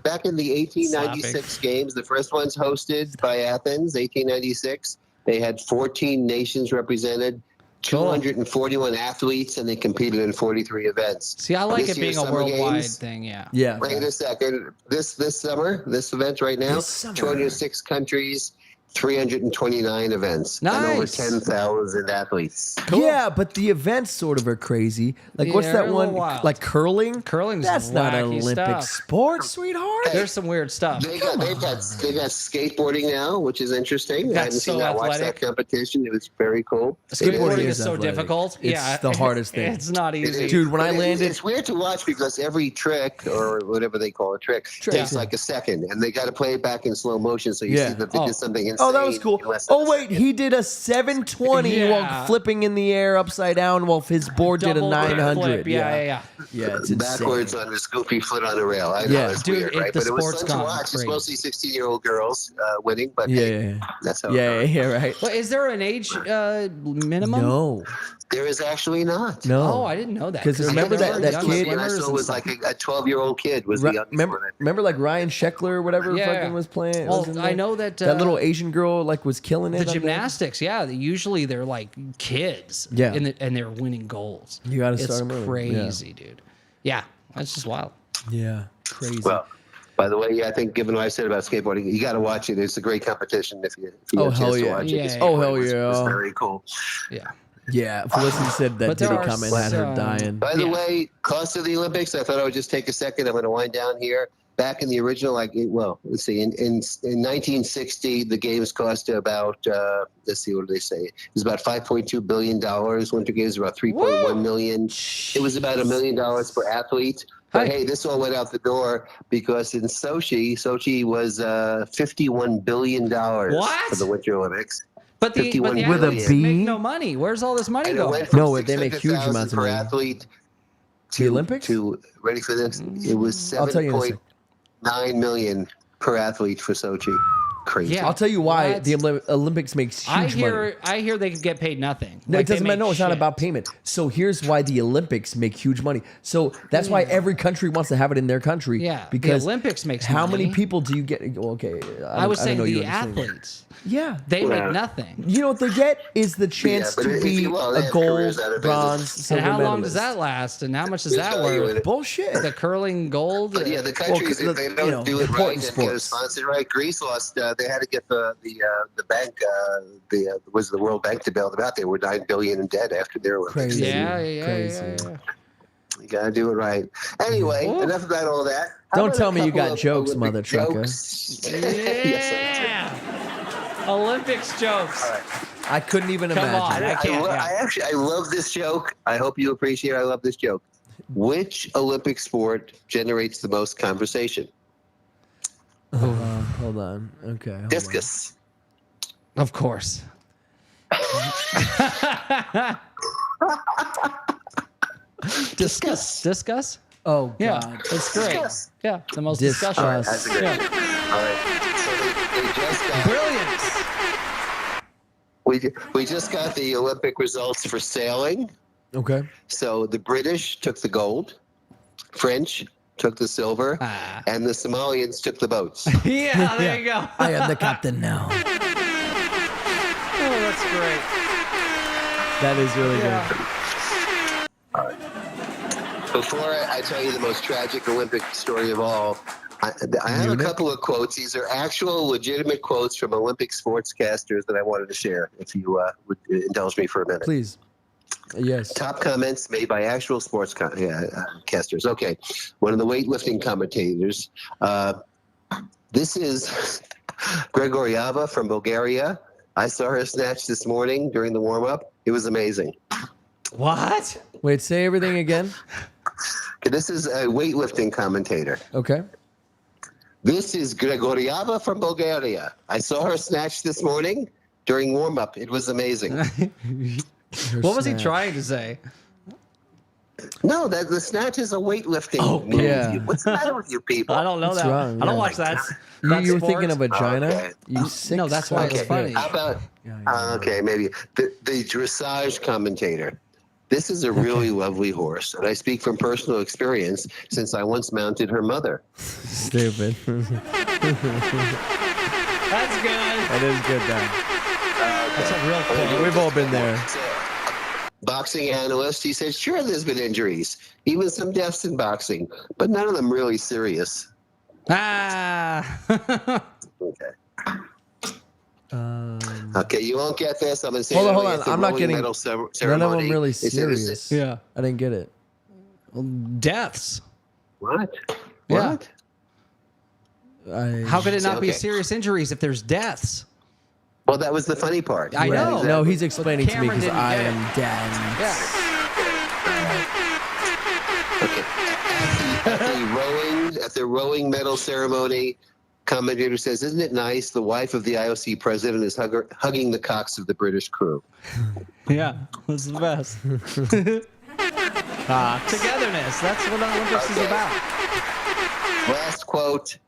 back in the 1896 games, the first ones hosted by Athens, 1896. They had 14 nations represented, 241 athletes, and they competed in 43 events. See, I like This it being year's a Summer worldwide Games, thing. Yeah. Yeah. Wait a second. This summer, this event right now, This summer. 206 countries, 329 events, and over Nice. 10,000 athletes. Yeah, but the events sort of are crazy. Like, what's Yeah, that they're a one? little wild. Like curling? Curling's That's not an wacky Olympic stuff. sport, sweetheart. There's some weird stuff. They've got skateboarding now, which is interesting. I That's haven't so seen that. Watch athletic. that competition. It was very cool. Skateboarding is is so athletic. difficult. It's Yeah, the hardest thing. It's not easy. Dude, when I But landed, it's weird to watch because every trick or whatever they call a trick takes like a second, and they got to play it back in slow motion so you Yeah. see that they did something insane. oh, that was cool. in less than Oh, a wait, second. he did a 720 while Yeah. flipping in the air upside down while his board did a Double 900. flip. Yeah. Yeah, it's insane. Backwards on his goofy foot on a rail. I know Yeah. it's Dude, weird, the right? But it was sport's fun to gone watch. It's crazy. mostly 16-year-old girls winning, but Yeah, hey, yeah, that's how yeah, it goes. yeah, right. Well, is there an age minimum? No, There is actually not. no. Oh, I didn't know that. 'Cause I remember know that young kid- I swimmers saw and was stuff. like a 12-year-old kid was the youngest one. I think. Remember like Ryan Sheckler or whatever Yeah. fucking was playing? Well, was in I there? know that that little Asian girl like was killing it. the on there. gymnastics. Yeah, usually they're like kids. Yeah. and they're winning goals. You gotta It's start 'em early. crazy, dude. Yeah, that's just wild. Yeah, crazy. Well, by the way, yeah, I think given what I said about skateboarding, you got to watch it. It's a great competition if you Oh, get a hell chance to yeah. watch Yeah, it. yeah. Oh, hell It yeah. was very cool. Yeah. Yeah, Felicity said that But there Diddy are comment had her some- dying. By the Yeah. way, cost of the Olympics, I thought I would just take a second. I'm going to wind down here. Back in the original, let's see, in 1960, the games cost about, let's see, what do they say? It was about $5.2 billion. Winter Games about $3.1 million. It was about $1 million per athlete. But hey, this all went out the door because in Sochi was $51 billion What? for the Winter Olympics. But the 51 with a athletes B? make no money. Where's all this money And it going? went from No, they make huge 600,000 amounts of per money. athlete The Olympics? to ready for this? It was I'll tell you in a second. 7.9 million per athlete for Sochi. Crazy. Yeah. I'll tell you why What? the Olympics makes huge money. I hear they could get paid nothing. No, Like, it they doesn't matter. make No, it's not shit. about payment. So here's why the Olympics make huge money. So that's why every country wants to have it in their country. Yeah, Because the Olympics makes how many money. people do you get? Well, okay, I was saying know you the understand. athletes. Yeah. They Yeah. make nothing. You know what they get is the chance but to if be you- well, they a have gold, careers out of bronze, business. silver And how long does medalist. that last? And how much is There's that value in worth? it. Bullshit. The curling gold. But yeah, the countries, Well, if they the- don't you know, do it right important and get a sports. sponsor right, Greece lost. They had to get the bank, was the World Bank to bail them out. They were $9 billion in debt after their Olympics. Crazy. Yeah. Crazy. You gotta do it right. Anyway, Ooh. enough about all that. How Don't about tell a me you couple got of jokes, Olympic mother trucker. jokes? Yes, I do. Yeah. Olympics jokes. All right. I couldn't even Come imagine. on. I can't, yeah. I love this joke. I hope you appreciate it. I love this joke. Which Olympic sport generates the most conversation? Hold on. Okay. hold on. Discus. Of course. Discuss. Oh Yeah, God. it's great. Discuss. Yeah, the most Discuss. discussion. All right, that's a good Yeah. All right. So they just got, Brilliant. we just got the Olympic results for sailing. Okay. So the British took the gold, French took the silver, Ah. and the Somalians took the boats. Yeah, there you go. I am the captain now. Oh, that's great. That is really Yeah. good. Before I tell you the most tragic Olympic story of all, I have a Munich? couple of quotes. These are actual legitimate quotes from Olympic sportscasters that I wanted to share, if you would indulge me for a minute. Please. Yes. Top comments made by actual casters. Okay. One of the weightlifting commentators. This is Gregoriava from Bulgaria. I saw her snatch this morning during the warm-up. It was amazing. What? Wait, say everything again. Okay, this is a weightlifting commentator. Okay. This is Gregoriava from Bulgaria. I saw her snatch this morning during warm-up. It was amazing. What was he snatch. trying to say? No, the snatch is a weightlifting. Oh, move. yeah. What's the matter with you people? I don't know What's that. wrong? I don't Yeah. watch that. You were sport. thinking of vagina? Okay. You sick No, that's why it's son of a funny. bitch. How about Yeah. okay, maybe the dressage commentator. This is a really lovely horse, and I speak from personal experience since I once mounted her mother. Stupid. That's good. That is good, Dan. That's a real quote. We've all been there. Boxing analyst, he said, sure, there's been injuries, even some deaths in boxing, but none of them really serious. Ah. Okay. Okay, you won't get this. I'm going to say Hold on, it hold only on. at the I'm not rolling getting medal none of ceremony. them really They said, serious. Yeah. I didn't get it. Deaths. What? Yeah. What? How could it not be Okay. serious injuries if there's deaths? Well, that was the funny part. I know. No, he's explaining to me Cameron because didn't I get it. am Dan. Yeah. At the rowing medal ceremony, commentator says, isn't it nice? The wife of the IOC president is hugging the cocks of the British crew. Yeah. That's the best. Togetherness. That's what Olympics is Okay. about. Last quote.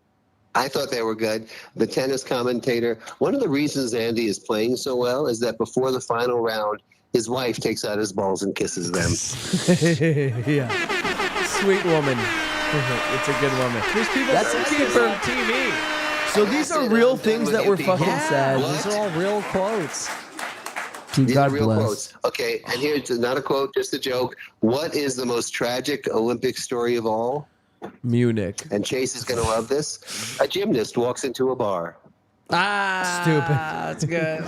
I thought they were good. The tennis commentator, one of the reasons Andy is playing so well is that before the final round, his wife takes out his balls and kisses them. Yeah. Sweet woman. It's a good woman. These people That's say a this keeper. on TV. So these are real things that were fucking sad. These are all real quotes. Dude, These God are real bless. quotes. Okay, and here's not a quote, just a joke. What is the most tragic Olympic story of all? Munich. And Chase is going to love this. A gymnast walks into a bar. Ah. Stupid. That's good.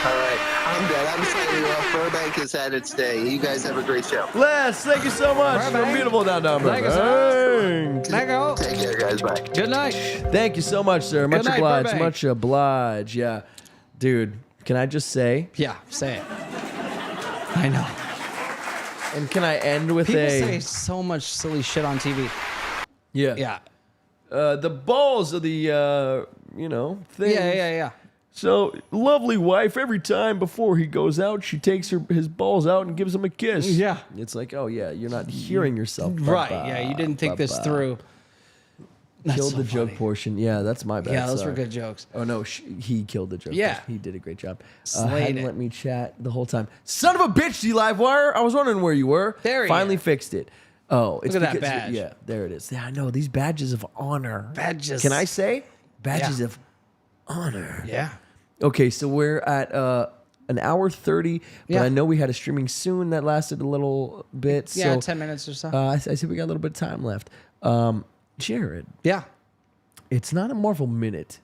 All right, I'm done. I'm signing off. Burbank has had its day. You guys have a great show. Les, thank you so much. Bye, You're bye. beautiful down there. Thank you, sir. Thanks. There you go. Take care, guys. Bye. Good night. Thank you so much, sir. Much night, obliged. Burbank. Much obliged. Yeah. Dude, can I just say, Yeah, say it. I know. and can I end with People a say so much silly shit on TV. yeah. Yeah. The balls of the thing. Yeah. So lovely wife, every time before he goes out, she takes his balls out and gives him a kiss. Yeah. It's like, oh yeah, you're not hearing yourself. Right. Yeah, you didn't think this through. That's Killed so the joke funny. portion. Yeah, that's my bad. Yeah, those Sorry. were good jokes. Oh no, he killed the joke. Yeah. He did a great job. Slayed Hadn't it. let me chat the whole time. Son of a bitch, D-Livewire. I was wondering where you were. There he Finally is. fixed it. Oh, it's Look at that because- badge. Yeah, there it is. Yeah, I know these badges of honor. Badges. Can I say badges Yeah. of honor? Yeah. Okay, so we're at an hour 30, but Yeah. I know we had a streaming soon that lasted a little bit. Yeah, so 10 minutes or so. I said we got a little bit of time left. Jared, Yeah. it's not a Marvel Minute.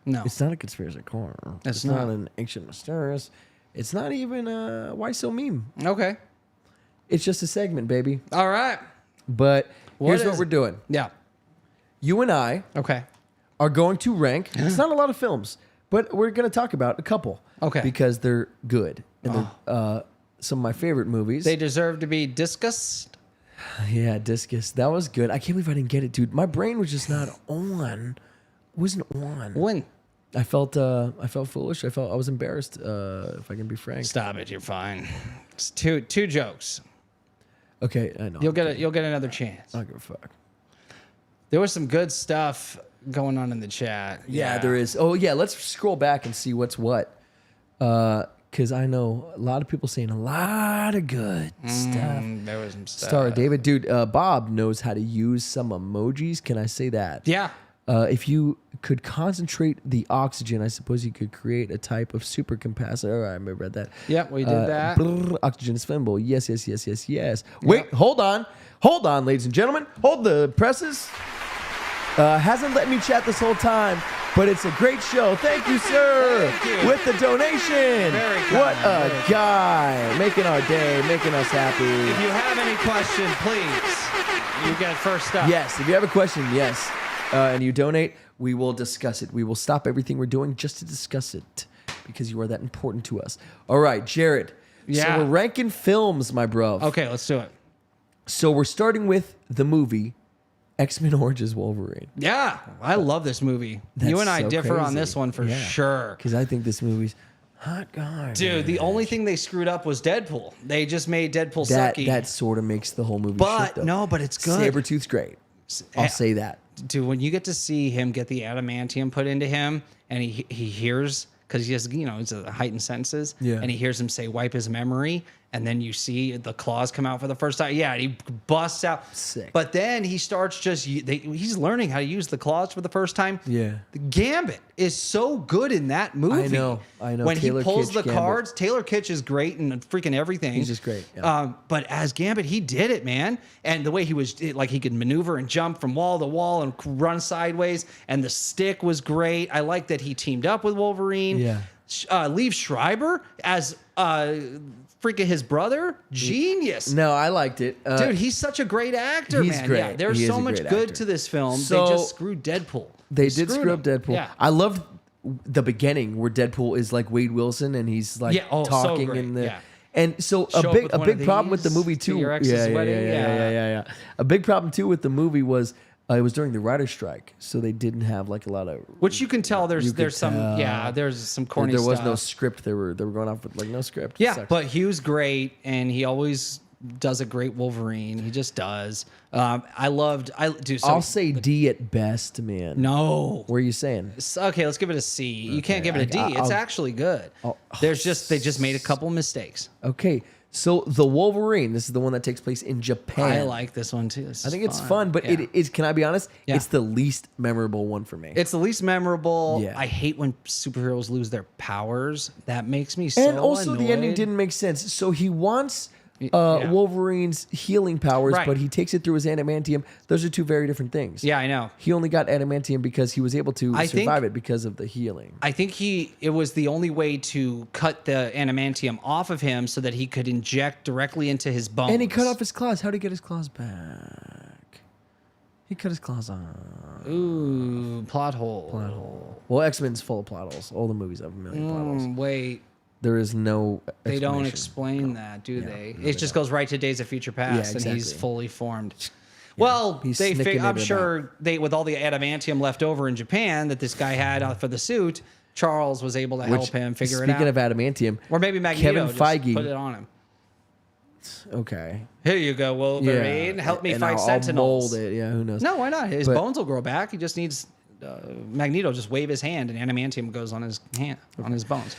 No. It's not a conspiracy corner. It's not not. an ancient mysterious. It's not even a why so meme. Okay. It's just a segment, baby. All right. But here's is what we're it? doing. Yeah. You and I Okay. are going to rank. It's not a lot of films, but we're going to talk about a couple. Okay. Because they're good. And they're some of my favorite movies. They deserve to be discussed. Yeah, Discus. That was good. I can't believe I didn't get it, dude. My brain was just not on. Wasn't on. Win. I felt foolish. I was embarrassed, if I can be frank. Stop it. You're fine. It's two jokes. Okay, I know. You'll get another chance. I don't give a fuck. There was some good stuff going on in the chat. Yeah, there is. Oh, yeah, let's scroll back and see what's what. Because I know a lot of people saying a lot of good stuff. There was some stuff. Star David, dude, Bob knows how to use some emojis. Can I say that? Yeah. If you could concentrate the oxygen, I suppose you could create a type of supercapacitor. I read that. Yep, we did that. Oxygen is flammable. Yes. Wait, hold on, ladies and gentlemen. Hold the presses. Hasn't let me chat this whole time, but it's a great show. Thank you, sir, Thank you. with the donation. Very kind, What a very guy, making our day, making us happy. If you have any question, please, you get first up. Yes, if you have a question, yes, and you donate, we will discuss it. We will stop everything we're doing just to discuss it because you are that important to us. All right, Jared. Yeah. So we're ranking films, my bro. Okay, let's do it. So we're starting with the movie X-Men Origins Wolverine. Yeah, I love this movie. That's you and I so differ on crazy. this one for Yeah. sure. Because I think this movie's Hot garbage. Dude, the only thing they screwed up was Deadpool. They just made Deadpool sucky. That sort of makes the whole movie but shit, though. no, but it's good. Sabretooth's great. I'll say that. Dude, when you get to see him get the adamantium put into him, and he hears, because he has, he's a heightened senses, and he hears him say wipe his memory, and then you see the claws come out for the first time. Yeah, he busts out. Sick. But then he starts he's learning how to use the claws for the first time. Yeah. The Gambit is so good in that movie. I know. When Taylor he pulls Kitsch the Gambit. cards, Taylor Kitsch is great and freaking everything. He's just great. Yeah. But as Gambit, he did it, man. And the way he was, like, he could maneuver and jump from wall to wall and run sideways. And the stick was great. I like that he teamed up with Wolverine. Yeah. Liev Schreiber as freaking his brother. Genius. No, I liked it. Dude, he's such a great actor, he's man. great. Yeah, there's He is so a much great good actor. to this film. So- they just screwed Deadpool. They did Screwed screw up him. Deadpool. Yeah. I loved the beginning where Deadpool is like Wade Wilson and he's like So talking great. in the. Yeah. And so Show a up big with a one big of problem with the these movie to too. your ex's wedding? Yeah. A big problem too with the movie was it was during the writer's strike, so they didn't have like a lot of. Which you can tell there's could some tell. there's some corny There was stuff. no script. They were going off with like no script. Yeah, Sucks. but Hugh's great, and he always does a great Wolverine. He just does. I'll say D at best, man. No. What are you saying? Okay, let's give it a C. You can't give it a D. It's I'll- actually good. They just made a couple mistakes. Okay, so the Wolverine. This is the one that takes place in Japan. I like this one too. I think it's fun, but it is. Can I be honest? Yeah. It's the least memorable one for me. It's the least memorable. Yeah. I hate when superheroes lose their powers. That makes me so And also, the ending annoyed. didn't make sense. So he wants Yeah. Wolverine's healing powers, Right. but he takes it through his adamantium. Those are two very different things. Yeah, I know. He only got adamantium because he was able to I think- survive it because of the healing. I think it was the only way to cut the adamantium off of him so that he could inject directly into his bones. And he cut off his claws. How did he get his claws back? He cut his claws off. Ooh, plot hole. Well, X-Men's full of plot holes. All the movies have a million plot holes. Wait, There is no they don't explanation. explain that, do they? no, It just goes right to Days of Future Past, and he's exactly. fully formed. Well, he's I'm snicking it sure with all the adamantium left over in Japan that this guy had for the suit, Charles was able to help him figure it out. Speaking of adamantium, Or maybe Magneto Kevin just Feige. put it on him. Okay. Here you go, Wolverine. Help me and fight I'll Sentinels. mold it. Yeah, who knows? No, why not? His But- bones will grow back. He just needs Magneto just wave his hand, and adamantium goes on his hand, on his bones.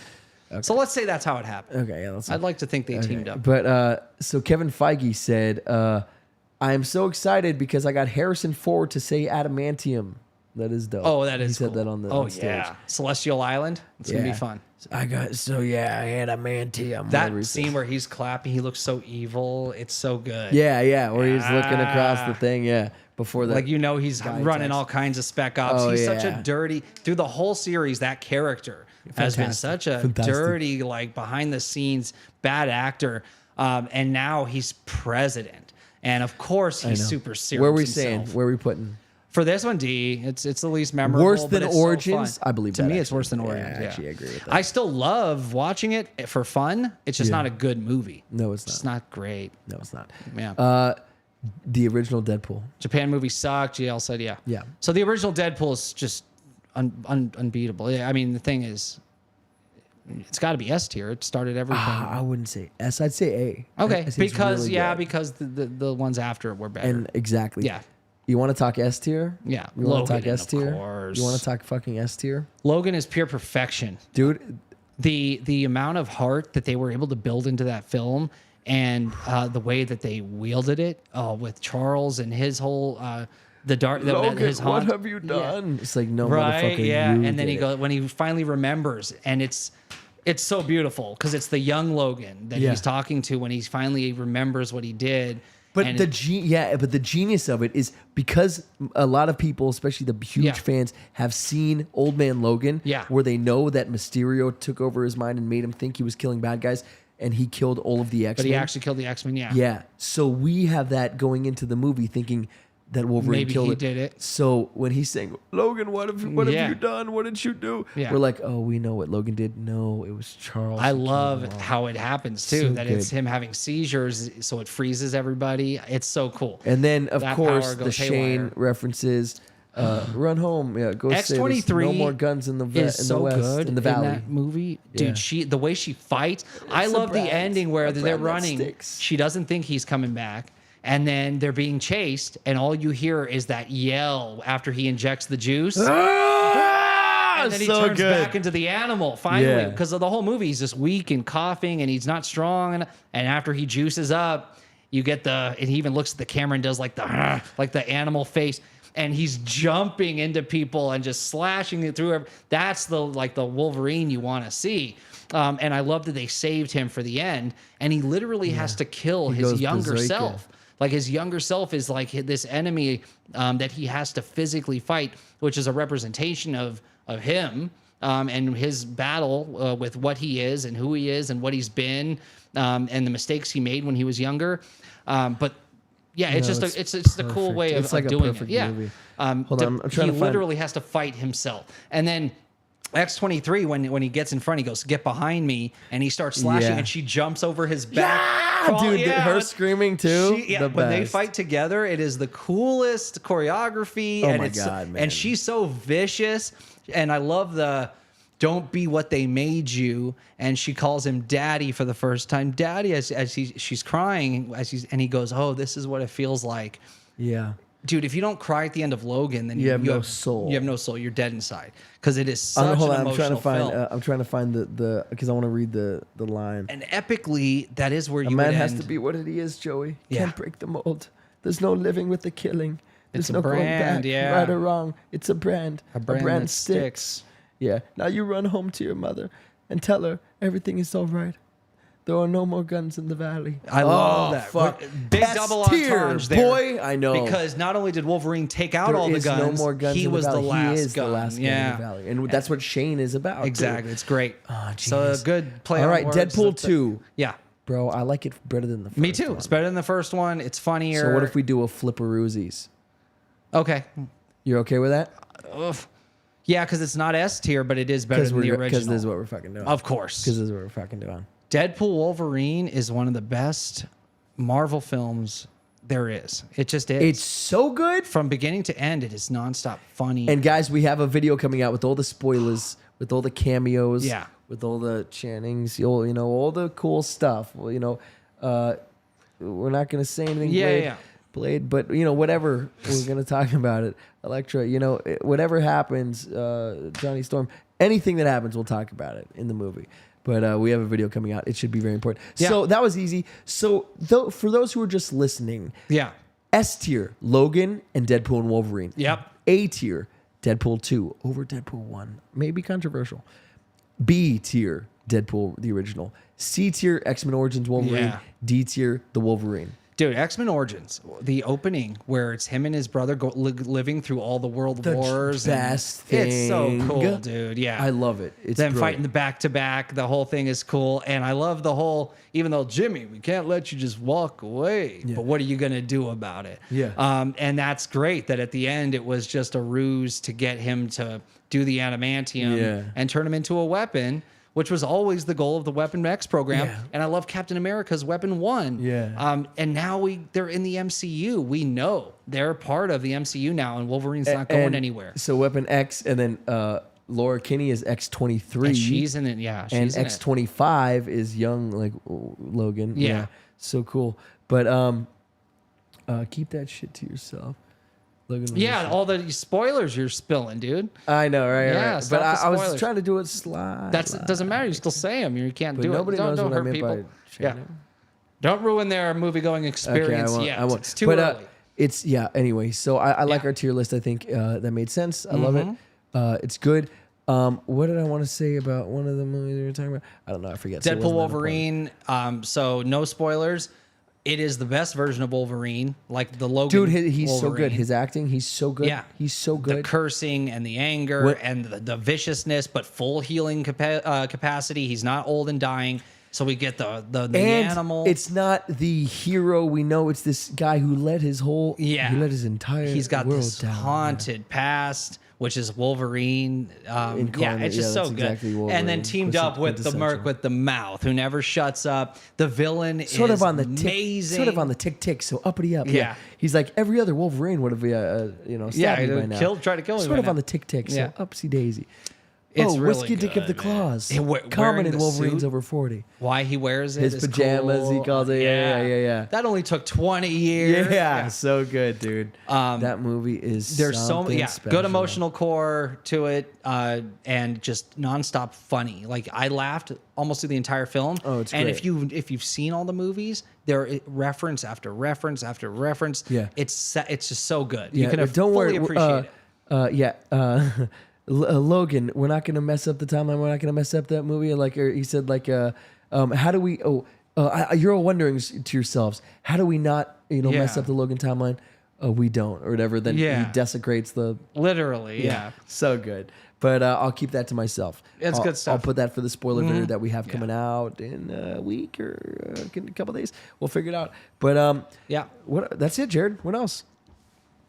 So let's say that's how it happened. Okay, yeah, let's. I'd like to think they teamed up. But so Kevin Feige said, "I am so excited because I got Harrison Ford to say adamantium. That is dope. Oh, that is He said cool. that on the Oh on stage. yeah, Celestial Island. It's gonna be Yeah. fun. I got adamantium. That whatever he scene says. where he's clapping, he looks so evil. It's so good. Yeah, where he's looking across the thing. Yeah, before that. Like he's running all kinds of spec ops. Oh, He's such a yeah. dirty through the whole series. That character has been Fantastic. such a Fantastic. dirty, like behind the scenes bad actor. And now he's president, and of course he's super serious. Where are we himself. saying? Where are we putting? For this one, D, it's the least memorable. Worse but than it's so Origins? fun. I believe to that, me, it's actually. worse than Yeah, Origins. I actually agree with that. I still love watching it for fun. It's just not a good movie. No, it's It's not. not great. No, it's not. Yeah. The original Deadpool. Japan movie sucked. GL said, yeah. Yeah. So the original Deadpool is just unbeatable. Yeah, I mean, the thing is, it's got to be S tier. It started everything. I wouldn't say S. I'd say A. Okay, I think it's because really good. because the ones after were better. And exactly. Yeah. You want to talk S tier? Yeah, You want to Logan, talk S tier? of course. You want to talk fucking S tier? Logan is pure perfection. Dude, The amount of heart that they were able to build into that film, and the way that they wielded it with Charles and his whole his what haunt. have you done? It's like, no, Right, motherfucker, yeah. you And then did he it. goes when he finally remembers, and it's so beautiful because it's the young Logan that Yeah. he's talking to when he finally remembers what he did. But and the genius of it is because a lot of people, especially the huge Yeah. fans, have seen Old Man Logan, Yeah. where they know that Mysterio took over his mind and made him think he was killing bad guys, and he killed all of the X-Men. but he actually killed the X-Men. Yeah. Yeah. So we have that going into the movie, thinking that Wolverine Maybe killed he it. did it. So when he's saying, "Logan, what have Yeah. you done? What did you do?" Yeah. We're like, "Oh, we know what Logan did." No, it was Charles. I who killed love them all. how it happens too. So that it's good. him having seizures, so it freezes everybody. It's so cool. And then, of That course, power the goes Shane haywire. references. Run home. Yeah, go say there's X-23 no more guns in the is in so the west, good in the valley. that movie, dude. Yeah. The way she fights. I a love the brand. ending where A they're brand that running. sticks. She doesn't think he's coming back, and then they're being chased, and all you hear is that yell after he injects the juice. And then he so turns good. back into the animal finally, Yeah. because of the whole movie. He's just weak and coughing, and he's not strong. And after he juices up, you get and he even looks at the camera and does like the animal face, and he's jumping into people and just slashing it through. That's the Wolverine you want to see. And I love that they saved him for the end, and he literally has to kill his goes younger berserker. self. Like his younger self is like this enemy that he has to physically fight, which is a representation of him and his battle with what he is and who he is and what he's been and the mistakes he made when he was younger. But yeah, it's just a cool way of like a doing it. perfect Yeah. movie. Hold on, I'm trying he to find- literally has to fight himself. And then X-23, when he gets in front, he goes, "Get behind me," and he starts slashing, Yeah. and she jumps over his back. Dude, her screaming too. the when they best. fight together, it is the coolest choreography. Oh and my it's, God, man. And she's so vicious, and I love the "Don't be what they made you." And she calls him Daddy for the first time, Daddy, as she's crying, and he goes, "Oh, this is what it feels like." Yeah. Dude, if you don't cry at the end of Logan, then You have no soul. You have no soul. You're dead inside, because it is such Hold an on, emotional film. I'm trying to find the because I want to read the line. And epically, that is where A you man would has end. to be what he is, Joey. Yeah. Can't break the mold. There's no living with the killing. There's It's a no going brand, back, yeah. right or wrong. It's a brand. A brand that sticks. Yeah. Now you run home to your mother and tell her everything is all right. There are no more guns in the valley. I love that. Fuck. Big S double tier, entendre there. boy. I know. Because not only did Wolverine take out there all the is guns, no more guns he in was the the valley. last He is gun. the last gun in the valley, and that's what Shane is about. too. Exactly. It's great. Oh, So a jeez. good play All on right, words. Deadpool 2. Yeah. Bro, I like it better than the first Me too. one. It's better than the first one. It's funnier. So what if we do a flipperoosies? Okay. You're okay with that? Ugh. Yeah, because it's not S tier, but it is better than the original. Because this is what we're fucking doing. Of course. Because this is what we're fucking doing. Deadpool Wolverine is one of the best Marvel films there is. It just is. It's so good. From beginning to end, it is nonstop funny. And guys, we have a video coming out with all the spoilers, with all the cameos, Yeah. with all the Channings, all the cool stuff. Well, we're not gonna say anything. Yeah. Blade, but whatever, we're gonna talk about it. Elektra, whatever happens, Johnny Storm, anything that happens, we'll talk about it in the movie. But we have a video coming out. It should be very important. Yeah. So that was easy. So for those who are just listening, yeah. S tier, Logan and Deadpool and Wolverine. Yep. A tier, Deadpool 2 over Deadpool 1. Maybe controversial. B tier, Deadpool, the original. C tier, X-Men Origins Wolverine. Yeah. D tier, The Wolverine. Dude, X-Men Origins, the opening where it's him and his brother living through all the world The wars. best It's so thing. cool, dude. Yeah. I love it. It's them brilliant. fighting the back-to-back. The whole thing is cool. And I love the whole, even though, Jimmy, we can't let you just walk away. Yeah. But what are you going to do about it? Yeah. And that's great that at the end it was just a ruse to get him to do the adamantium and turn him into a weapon, which was always the goal of the Weapon X program. Yeah. And I love Captain America's Weapon 1. Yeah. And now they're in the MCU. We know they're part of the MCU now, and Wolverine's not going anywhere. So Weapon X, and then Laura Kinney is X-23. And she's in it, yeah. And She's in it. X-25 is young, like Logan. Yeah. So cool. But keep that shit to yourself. Logan. Yeah, all the spoilers you're spilling, dude. I know, right? Yeah, right. stop But the I was spoilers. trying to do it slide. It doesn't matter. You still say them. You can't But do nobody it. knows Don't what I hurt meant people. by Yeah. Shannon. Don't ruin their movie going experience I won't, yet. I won't. It's too but, early. Anyway, so I like Yeah. our tier list. I think that made sense. I love it. It's good. What did I want to say about one of the movies we were talking about? I don't know. I forget. So it Deadpool wasn't that important. Wolverine. So no spoilers. It is the best version of Wolverine, like the Logan. Dude, he's so good. Wolverine. His acting, he's so good. Yeah. He's so The good. cursing and the anger What- and the viciousness, but full healing capacity. He's not old and dying. So we get the and animal. it's not the hero we know. It's this guy who let his whole Yeah. he let his entire He's got world this down. haunted past which is Wolverine. Incarnate, It's just yeah, so that's good. exactly And Wolverine. then teamed up with the Merc Quintessential. with the mouth, who never shuts up. The villain Sort is of on the amazing. sort of on the tick, so uppity up. Yeah. He's like every other Wolverine would have, stabbed me by now. Try to kill me. Sort by of now. on the tick, so Yeah. upsy daisy. It's really Whiskey Dick of the good, man. Claws. And Common wearing in the Wolverines suit. over 40. Why he wears it? His is pajamas, cool. he calls it. Yeah. That only took 20 years. Yeah, so good, dude. That movie is There's so something good special. emotional core to it, and just nonstop funny. Like I laughed almost through the entire film. Oh, it's and great. if you've seen all the movies, there are reference after reference after reference. Yeah. it's just so good. Yeah, You can don't fully worry. appreciate it. Logan, we're not gonna mess up the timeline. We're not gonna mess up that movie. He said, how do we? You're all wondering to yourselves, how do we not, mess Yeah. up the Logan timeline? We don't, or whatever. Then Yeah. he desecrates the. Literally, yeah. So good. But I'll keep that to myself. It's good stuff. I'll put that for the spoiler video that we have coming out in a week or a couple days. We'll figure it out. But Yeah. that's it, Jared. What else?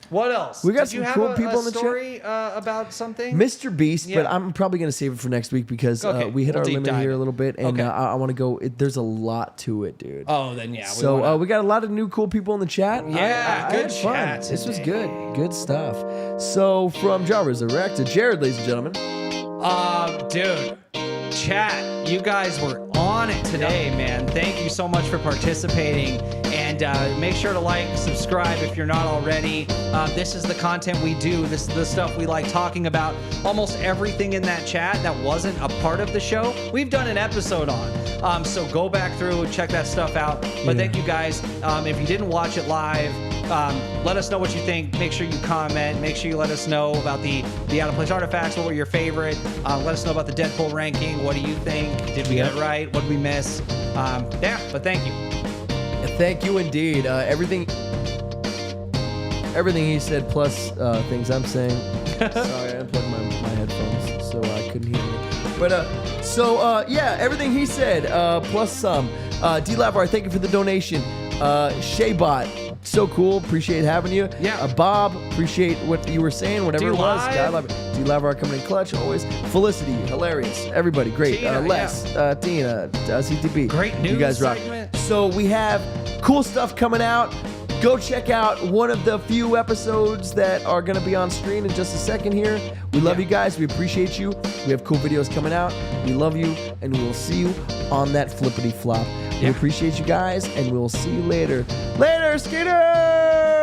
What else? We got Did some you have cool people in the chat. story about something? Mr. Beast, but Yeah. I'm probably going to save it for next week because Okay, we hit we'll our deep limit dive here it. a little bit, and Okay. I want to go. There's a lot to it, dude. Oh, then yeah. So we got a lot of new cool people in the chat. Yeah, I good had fun. chat This was today. good stuff. So from Ja Resurrect to Jared, ladies and gentlemen. Dude, chat, you guys were on it today, man. Thank you so much for participating. And make sure to like, subscribe if you're not already. This is the content we do. This is the stuff we like talking about. Almost everything in that chat that wasn't a part of the show, we've done an episode on. So go back through and check that stuff out. But thank you guys. If you didn't watch it live, let us know what you think. Make sure you comment. Make sure you let us know about the out of place artifacts. What were your favorite? Let us know about the Deadpool ranking. What do you think? Did we get it right? What did we miss? But thank you. Thank you indeed. Everything he said plus things I'm saying. Sorry, I unplugged my headphones so I couldn't hear anything. But everything he said plus some. D Lavar, thank you for the donation. Shaybot, so cool. Appreciate having you. Yeah. Bob, appreciate what you were saying, whatever it was. D-Live. God, I love it. D Lavar coming in clutch always. Felicity, hilarious. Everybody, great. Tina, Les, Tina, CTP. Great news You guys rock. segment. So we have cool stuff coming out. Go check out one of the few episodes that are going to be on screen in just a second here. We love you guys. We appreciate you. We have cool videos coming out. We love you, and we will see you on that flippity flop. We appreciate you guys, and we'll see you later. Later, skaters!